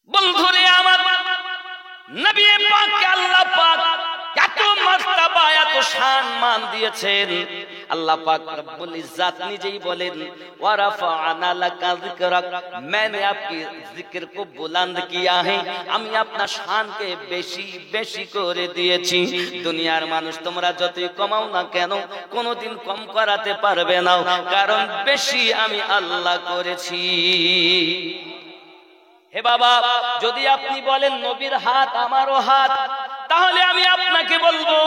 বন্ধুরে আমার, নবী পাককে আল্লাহ পাক এত মার্তবা, এত সম্মান দিয়েছেন। আল্লাহ পাক রব্বুল ইজ্জত নিজেই বলেন ওয়া রাফা'না লাকা যিকরাক, मैंने आपकी जिक्र को बुलंद किया है, আমি আপনার শানকে বেশি বেশি করে দিয়েছি। দুনিয়ার মানুষ তোমরা যতই কমাও না কেন কোনোদিন কম করাতে পারবে না, কারণ বেশি আমি আল্লাহ করেছি। হে বাবা, যদি আপনি বলেন নবীর হাত আমারও হাত, তাহলে আমি আপনাকে বলবো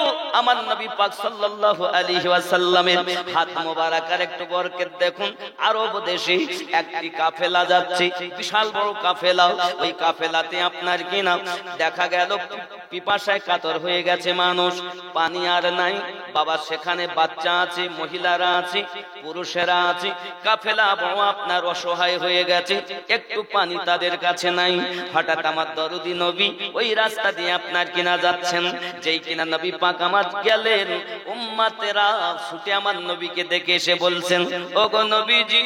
আমার নবী পাক সাল্লাল্লাহু আলাইহি ওয়াসাল্লামের হাত মোবারকের একটু বরকত দেখুন। আরব দেশে একটি কাফেলা যাচ্ছে, বিশাল বড় কাফেলা। ওই কাফেলাতে আপনার কিনা দেখা গেল পিপাসায় কাতর হয়ে গেছে মানুষ, পানি আর নাই। বাবা সেখানে বাচ্চা আছে, মহিলারা আছে, পুরুষেরা আছে। কাফেলা বড় আপনার অসহায় হয়ে গেছে, একটু পানি তাদের কাছে নাই। হঠাৎ আমার দরদি নবী ওই রাস্তা দিয়ে আপনার কিনা যাচ্ছেন, যেই কিনা নবী পাক আমার গেলেন, উম্মতেরা ছুটে আমার নবীকে দেখে এসে বলছেন ওগো নবীজি,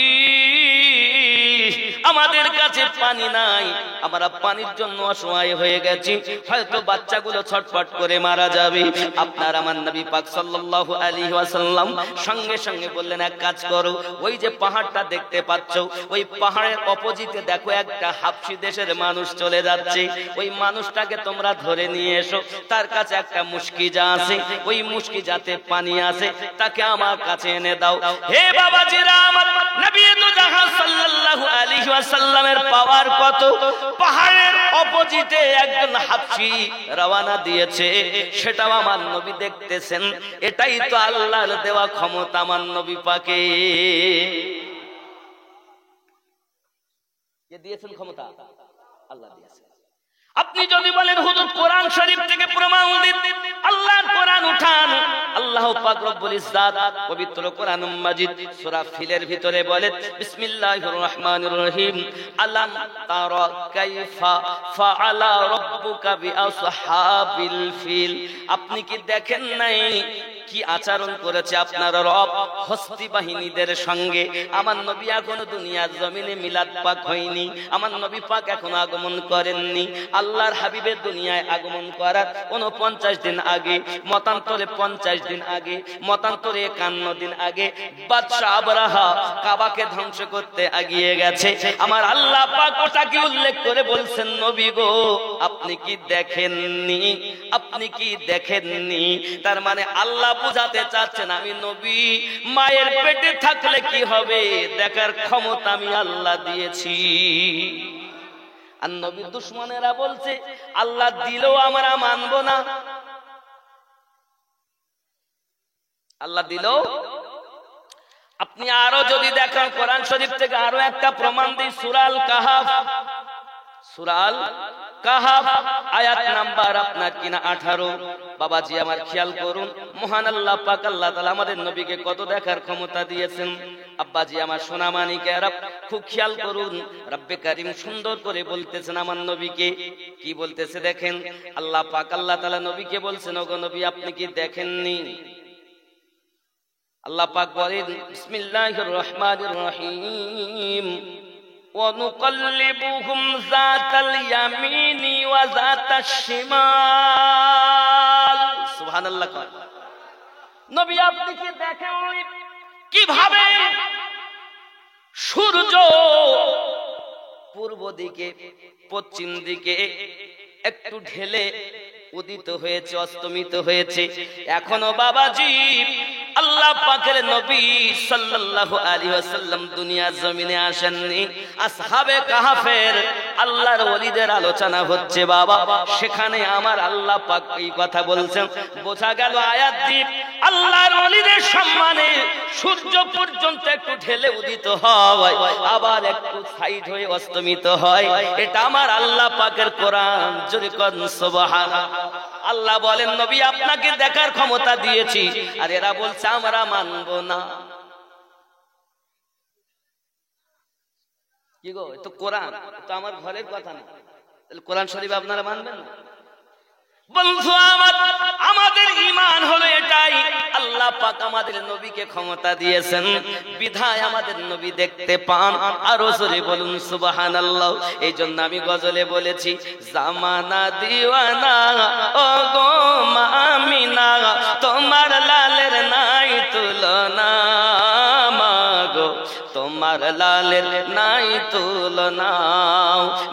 আমাদের কাছে পানি নাই, আমরা পানির জন্য অসহায় হয়ে গেছি, হয়তো বাচ্চাগুলো ছটফট করে মারা যাবে। আপনার আমার নবী পাক সাল্লাল্লাহু আলাইহি ওয়াসাল্লাম সঙ্গে সঙ্গে বললেন এক কাজ করো, ওই যে পাহাড়টা দেখতে পাচ্ছ, ওই পাহাড়ের অপোজিটে দেখো একটা হাবশি দেশের মানুষ চলে যাচ্ছে, ওই মানুষটাকে তোমরা ধরে নিয়ে এসো, তার কাছে একটা মুশকিজা আছে, ওই মুশকিজাতে পানি আছে, তাকে আমার কাছে এনে দাও। হে বাবাজিরা আমার, নবী তো জাহাজ সাল্লাল্লাহু আলাইহি ওয়াসাল্লামের পাওয়ার কত, পাহাড়ের অপোজিটে একজন হাবশি রওনা দিয়েছে, সেটাও আমার নবী দেখতেছেন। এটাই তো আল্লাহর দেওয়া ক্ষমতা আমার নবী পাকে। কে দিয়েছেন ক্ষমতা? আল্লাহ দিয়েছেন। আপনি যদি বলেন হুজুর কোরআন শরীফ থেকে প্রমাণ দিন, আল্লাহর কোরআন উঠান। আল্লাহ পাক রব্বুল ইজ্জত পবিত্র কোরআন মাজিদ সূরা ফিলের ভিতরে বলেন বিসমিল্লাহির রহমানির রহিম, আলাম তারা কাইফা ফাআলা রাব্বুকা বিআসহাবিল ফিল। আপনি কি দেখেন নাই কি আচরণ করেছে আপনার রব হস্তি বাহিনীদের সঙ্গে? আমার নবী এখনো দুনিয়ার জমিনে মিলাদ পাক হয়নি, আমার নবী পাক এখনো আগমন করেননি। আল্লাহর হাবিবের দুনিয়ায় আগমন করার 49 দিন আগে, মতান্তরে 50 দিন আগে, মতান্তরে 51 দিন আগে বাদশা আবরাহা কাবাকে ধ্বংস করতে এগিয়ে গেছে। আমার আল্লাহ পাক ওটাকে উল্লেখ করে বলছেন নবী গো আপনি কি দেখেননি, আপনি কি দেখেননি? তার মানে আল্লাহ বুঝাতে চাচ্ছেন আমি নবী মায়ের পেটে থাকলে কি হবে দেখার ক্ষমতা আমি আল্লাহ দিয়েছি। আর নবীর দুশমনেরা বলছে আল্লাহ দিলেও আমরা মানব না, আল্লাহ দিলেও। আপনি আরো যদি দেখেন কোরআন শরীফ থেকে আরো একটা প্রমাণ দিই, সূরা আল কাহাফ, সূরা আল কাহাফ আয়াত নাম্বার আপনার কিনা 18। বাবাজি আমার খেয়াল করুন, মহান আল্লাহ পাক আল্লাহ তাআলা আমাদের নবীকে কত দেখার ক্ষমতা দিয়েছেন। আব্বাজি আমার সোনা মানিকেরা খুব খেয়াল করুন, রব্বে কারীম সুন্দর করে বলতেছেন আমার নবীকে। কি বলতেছে দেখেন, আল্লাহ পাক আল্লাহ তাআলা নবীকে বলছেন, ওগো নবী আপনি কি দেখেননি? আল্লাহ পাক বলেন বিসমিল্লাহির রহমানির রহিম, وَنُقَلِّبُهُمْ ذَاتَ الْيَمِينِ وَذَاتَ الشِّمَالِ। সুবহানাল্লাহ। নবী আপনি কি দেখেন কিভাবে সূর্য পূর্ব দিকে পশ্চিম দিকে একটু ঢেলে উদিত হয়েছে, অস্তমিত হয়েছে। এখনো বাবাজি আল্লাহ পাকের নবী সাল্লাল্লাহু আলাইহি ওয়াসাল্লাম দুনিয়ার জমিনে আসেননি। আসহাবে কাহাফের আল্লাহর ওলিদের আলোচনা হচ্ছে বাবা, সেখানে আমার আল্লাহ পাক এই কথা বলছেন। বোঝা গেল আয়াত দ্বীপ আল্লাহর ওলিদের সম্মানে সূর্য পর্যন্ত একটু ঢেলে উদিত হয়, আবার একটু সাইড হয়ে অস্তমিত হয়। এটা আমার আল্লাহ পাকের কোরআন। জোরে কোন সুবহানাল্লাহ। আল্লাহ বলেন নবী আপনাকে দেখার ক্ষমতা দিয়েছি, আর এরা বলছে আমরা মানব না। কি গো, এ তো কোরআন, তো আমার ঘরের কথা না, তাহলে কোরআন শরীফ আপনারা মানবেন না? বন্ধু আমাদের ঈমান হলো এটাই, আল্লাহ পাক আমাদের নবীকে ক্ষমতা দিয়েছেন বিধায় আমাদের নবী দেখতে পান। আর জোরে বলুন সুবহানাল্লাহ। এই জন্য আমি গজলে বলেছি, জামানা দিওয়ানা ও গো আমিনা, তোমার লালের নাই তুলনা, মাগো তোমার লালের নাই তুলনা।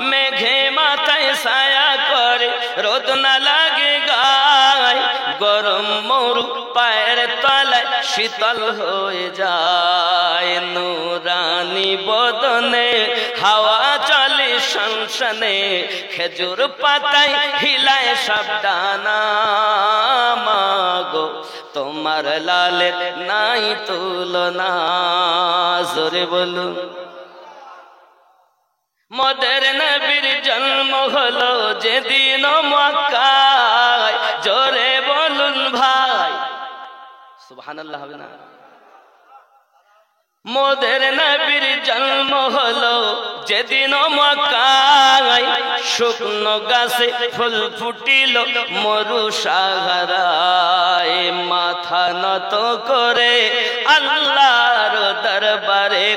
মেঘে মাথায় ছায়া করে, রোদ না লাগে গায়, গরম মরু পায়ের তলায় শীতল হয়ে যায়। নুরানি বদনে হাওয়া চলে শনশনে, খেজুর পাতায় হিলায় সব ডানা, মাগো তোমার লালের নাই তুলনা। জোরে বলুন। মোদের নবীর জন্ম হলো যেদিন মক্কায়, জোরে বলুন ভাই সুবহানাল্লাহ। হবে না? মোদের নবীর জন্ম হলো যেদিন মক্কায়, শুকনো গাছে ফুল ফুটিল মরু সাহারায়, মাথা নত করে আল্লাহর দরবারে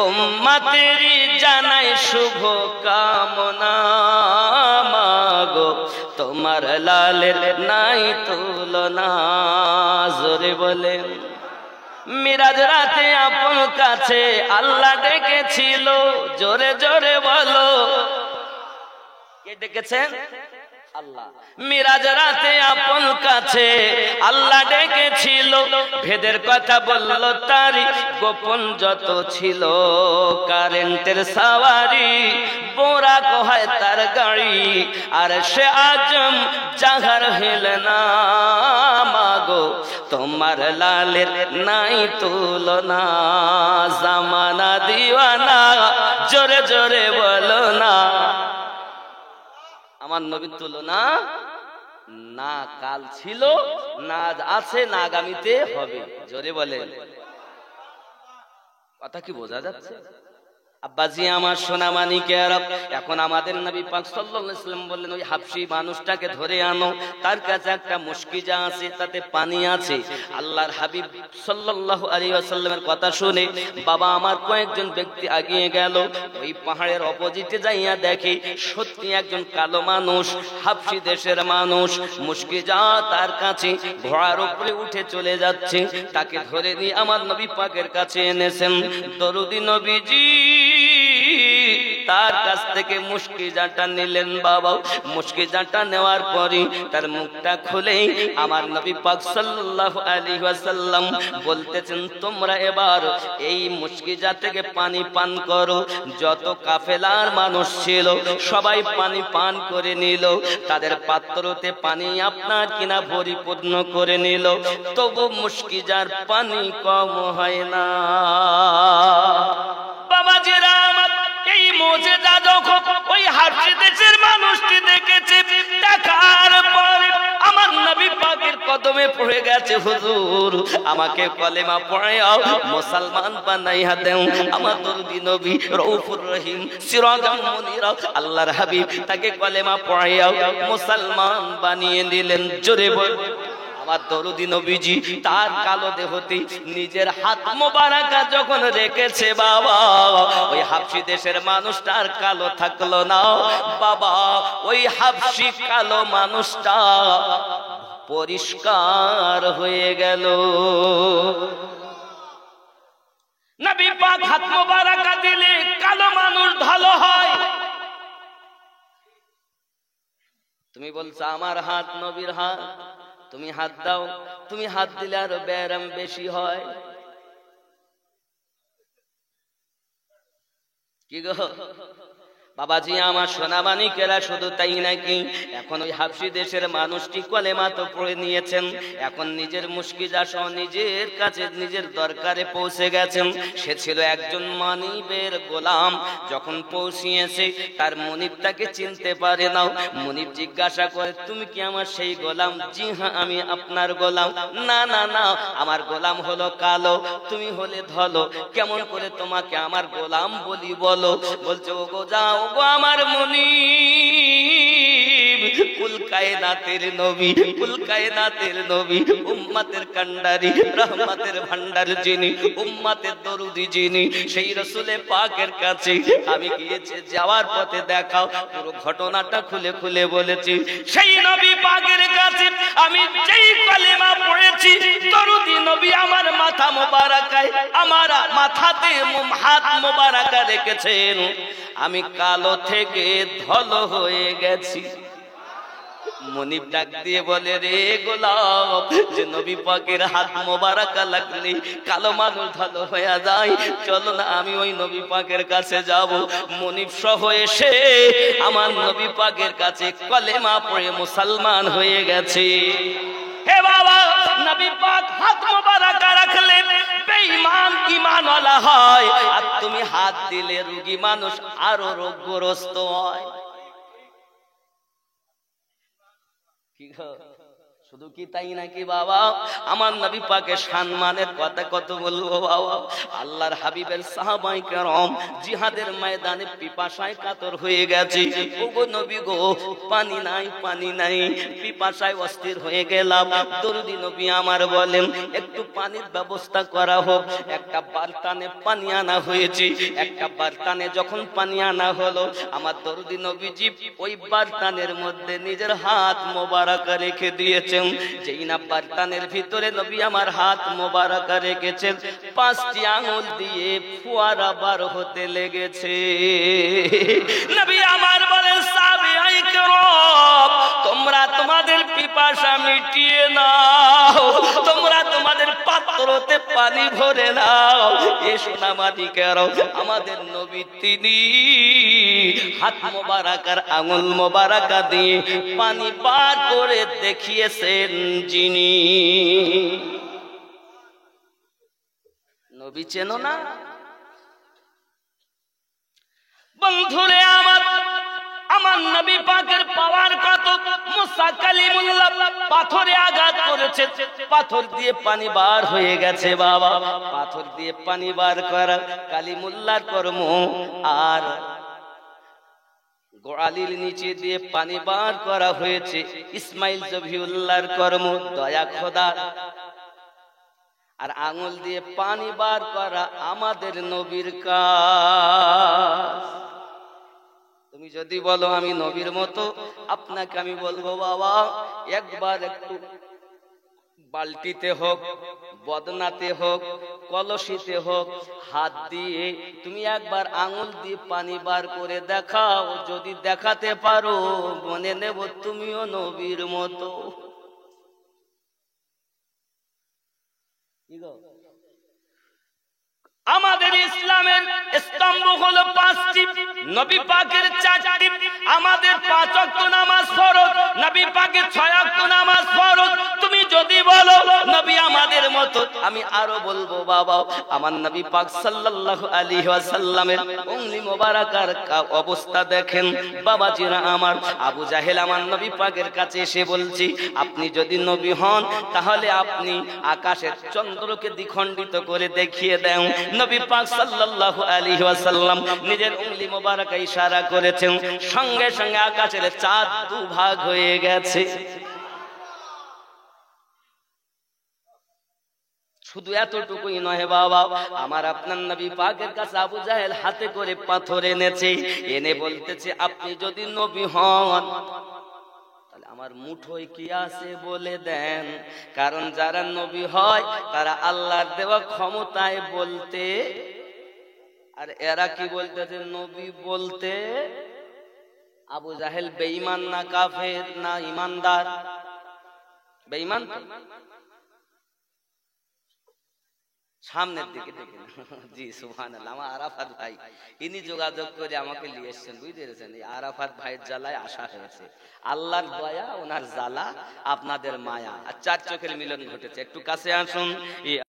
উম্মতেরি জানাই শুভ কামনা, মাগো তোমার লালের নাই তুলনা। জোরে বলেন। মিরাজ রাতে আপন কাছে আল্লাহ ডেকেছিল, জোরে জোরে বলো। কে ডেকেছেন? আল্লাহ। মিরাজ রাতে আপন কাছে আল্লাহ ডেকেছিল, ভেদের কথা বলল তারি গোপন যত ছিল। কারেন্টের সাওয়ারি বোরা কোহায় তার গাড়ি, আর সে আজম জাহার হিল না, মাগো তোমার লালের নাই তুলনা। জামানা দিওয়ানা, জোরে জোরে বলো না। আমার নবীর তুলনা না কাল ছিল, না আছে, না আগামীতে হবে। জোরে বলেন। কথা কি বোঝা যাচ্ছে? আব্বাজি আমার সোনা মানিকেরা, এখন আমাদের নবী পাক সাল্লাল্লাহু আলাইহি ওয়াসাল্লাম বললেন ওই হাবশী মানুষটাকে ধরে আনো, তার কাছে একটা মুশকিজা আছে, তাতে পানি আছে। আল্লাহর হাবিব সাল্লাল্লাহু আলাইহি ওয়াসাল্লামের কথা শুনে বাবা আমার কয়েকজন ব্যক্তি এগিয়ে গেল। ওই পাহাড়ের অপোজিটে যাইয়া দেখে সত্যি একজন কালো মানুষ, হাবশী দেশের মানুষ, মুশকিজা তার কাছে ঘোড়ার উপরে উঠে চলে যাচ্ছে। তাকে ধরে নিয়ে আমার নবী পাকের কাছে এনেছেন। দরুদি নবীজি তার কাছ থেকে মুশকিজাটা নিলেন বাবা। মুশকিজাটা নেওয়ার পরে তার মুখটা খুলে আমার নবী পাক সাল্লাল্লাহু আলাইহি ওয়াসাল্লাম বলতেছেন, তোমরা এবার এই মুশকিজা থেকে পানি পান করো। যত কাফেলার মানুষ ছিল সবাই পানি পান করে নিল, তাদের পাত্রতে পানি আপনার কিনা পরিপূর্ণ করে নিল, তবু মুশকিজার পানি কম হয় না। বাবাজিরা আমার, এই মুজিজা যখন ওই হাবশী দেশের মানুষটি দেখে কদমে পড়ে গেছে, হুজুর আমাকে কলেমা পড়াও, মুসলমান বানাইয়া দেও। আমার দরদি নবী রউফুর রহিম সিরাজাম মুনিরা আল্লাহর হাবিব তাকে কলেমা পড়াও, মুসলমান বানিয়ে দিলেন। জোরে বল। আমার দরদি নবীজি তার কালো দেহতে নিজের হাত মোবারকা যখন রেখেছে বাবা, ওই হাবশি দেশের মানুষটার কালো থাকলো না বাবা, ওই হাবশি কালো মানুষটা পরিষ্কার হয়ে গেল। নবী পাক হাত মোবারকা দিলে কালো মানুষ ভালো হয়। তুমি বলছো আমার হাত নবীর হাত, তুমি হাত দাও, তুমি হাত দিলে আরো ব্যায়াম বেশি হয়। কি গো বাবাজি আমার সোনা মানিকেরা, শুধু তাই নাকি, এখন ওই হাবশি দেশের মানুষটি কলেমা তো পড়ে নিয়েছেন, এখন নিজের মুশকিজা সহ নিজের কাছে নিজের দরকারে পৌঁছে গেছেন। সে ছিল একজন মনিবের গোলাম, যখন পৌঁছিয়েছে তার মনিব তাকে চিনতে পারে না। মনিব জিজ্ঞাসা করে তুমি কি আমার সেই গোলাম? জি হ্যাঁ আমি আপনার গোলাম। না না না, আমার গোলাম হলো কালো, তুমি হলে ধলো, কেমন করে তোমাকে আমার গোলাম বলি বলো? বলছে ও গো যাও গো আমার মুনিব, কুল কায়নাতের নবী, কুল কায়নাতের নবী, উম্মতের কান্ডারি, রহমতের ভান্ডার যিনি, উম্মতের দরুদি যিনি, সেই রাসূলে পাকের কাছে আমি গিয়েছি, যাওয়ার পথে দেখাও। পুরো ঘটনাটা খুলে খুলে বলেছি। সেই নবী পাকের কাছে আমি যেই কলেমা পড়েছি, দরুদি নবী আমার মাথা মোবারকায়, আমার মাথাতে হাত মোবারকা রেখেছেন, আমি কালো থেকে ধলো হয়ে গেছি। মনিব ডাক দিয়ে বলে রে গোলাম, যে নবী পাকের হাত মোবারকা লাগলে কালো মানুষ ভালো হয়ে যায়, চলো না আমি ওই নবী পাকের কাছে যাব। মনিব সহ এসে আমার নবী পাকের কাছে কলেমা পড়ে মুসলমান হয়ে গেছে। হে বাবা, নবী পাক হাত মোবারকা রাখলেন, বেঈমান ঈমানওয়ালা হয়, আর তুমি হাত দিলে রোগী মানুষ আরো রোগগ্রস্ত হয়। শুধু কি তাই নাকি বাবা, আমার নবী পাকের সম্মানের কথা কত বলবো বাবা। আল্লাহর হাবিবের সাহাবায়ে কেরাম জিহাদের ময়দানে পিপাসায় কাতর হয়ে গেছে। ওগো নবী গো, পানি নাই পানি নাই, পিপাসায় অস্থির হয়ে গেলাম। দরুদি নবী আমার বলেন একটু পানির ব্যবস্থা করা হোক। একটা বারতানে পানি আনা হয়েছে, একটা বারতানে যখন পানি আনা হলো, আমার দরুদি নবীজি ওই বারতানের মধ্যে নিজের হাত মোবারকা রেখে দিয়েছেন। যেই না বারতানের ভিতরে নবী আমার হাত মোবারকা রেখেছেন, 5টি আঙ্গুল দিয়ে ফোয়ারা বার হতে লেগেছে। নবী আমার বলেন সাহাবায়ে কেরাম, তোমরা তোমাদের পিপাসা মিটিয়ে নাও, তোমরা তোমাদের পাত্রতে পানি ভরে নাও। এ সোনা মানিকেরা, আমাদের নবী তিনি হাত মোবারকার আঙ্গুল মোবারকা দিয়ে পানি বার করে দেখিয়েছেন যিনি। নবী চেনো না বন্ধুরে আমার, আমার নবী পাকের পাওয়ার কত। মুসা কালিমুল্লাহ পাথরে আঘাত করেছে, পাথর দিয়ে পানি বার হয়ে গেছে বাবা। পাথর দিয়ে পানি বার করা কালিমুল্লাহর কর্ম, আর গোড়ালির নিচে দিয়ে পানি বার করা হয়েছে ইসমাইল জবিউল্লাহর কর্ম, দয়া খোদা। আর আঙ্গুল দিয়ে পানি বার করা আমাদের নবীর কাজ। তুমি যদি বলো আমি নবীর মতো, আপনাকে আমি বলবো বাবা একবার একটু বালতিতে হোক, বদনাতে হোক, কলসিতে হোক, হাত দিয়ে তুমি একবার আঙুল দিয়ে পানি বার করে দেখাও। যদি দেখাতে পারো মনে নেব তুমিও নবীর মতো। আমাদের ইসলামের স্তম্ভ হলো 5টি, নবী পাকের 4টি। আমাদের 5 ওয়াক্ত নামাজ ফরজ, নবী পাকের 6 ওয়াক্ত নামাজ ফরজ। তুমি যদি বলো নবী আমাদের মতো, আমি আরো বলবো বাবা, আমার নবী পাক সাল্লাল্লাহু আলাইহি ওয়াসাল্লামের উংলি মোবারকার অবস্থা দেখেন। বাবাজিরা আমার, আবু জাহেল আমার নবী পাকের কাছে এসে বলছি, আপনি যদি নবী হন তাহলে আপনি আকাশের চন্দ্রকে দ্বিখণ্ডিত করে দেখিয়ে দেন। নবী পাক সাল্লাল্লাহু আলাইহি ওয়াসাল্লাম নিজের উংলি মোবারকে ইশারা করেছেন, সঙ্গে সঙ্গে আকাশের চাঁদ দুভাগ হয়ে গেছে। শুধু এতটুকুই নয় বাবা, আমার আপনার নবী পাকের কাছে আবু জাহেল হাতে করে পাথর এনেছে, এনে বলতেছে, আপনি যদি নবী হন তাহলে আমার মুঠোয় কি আছে বলে দেন। কারণ যারা নবী হয় তারা আল্লাহর দেওয়া ক্ষমতায় বলতে, আর এরা কি বলতেছে নবী বলতে। আবু জাহেল বেঈমান না কাফের না ইমানদার? বেঈমান। সামনের দিকে দেখেন, জি সুবহানাল্লাহ। আমার আরাফাত ভাই, ইনি যোগাযোগ করে আমাকে নিয়ে এসেছেন, বুঝতে পেরেছেন? এই আরাফাত ভাইয়ের জ্বালায় আসা হয়েছে। আল্লাহর দয়া, ওনার জ্বালা, আপনাদের মায়া, আর 4 চোখের মিলন ঘটেছে। একটু কাছে আসুন।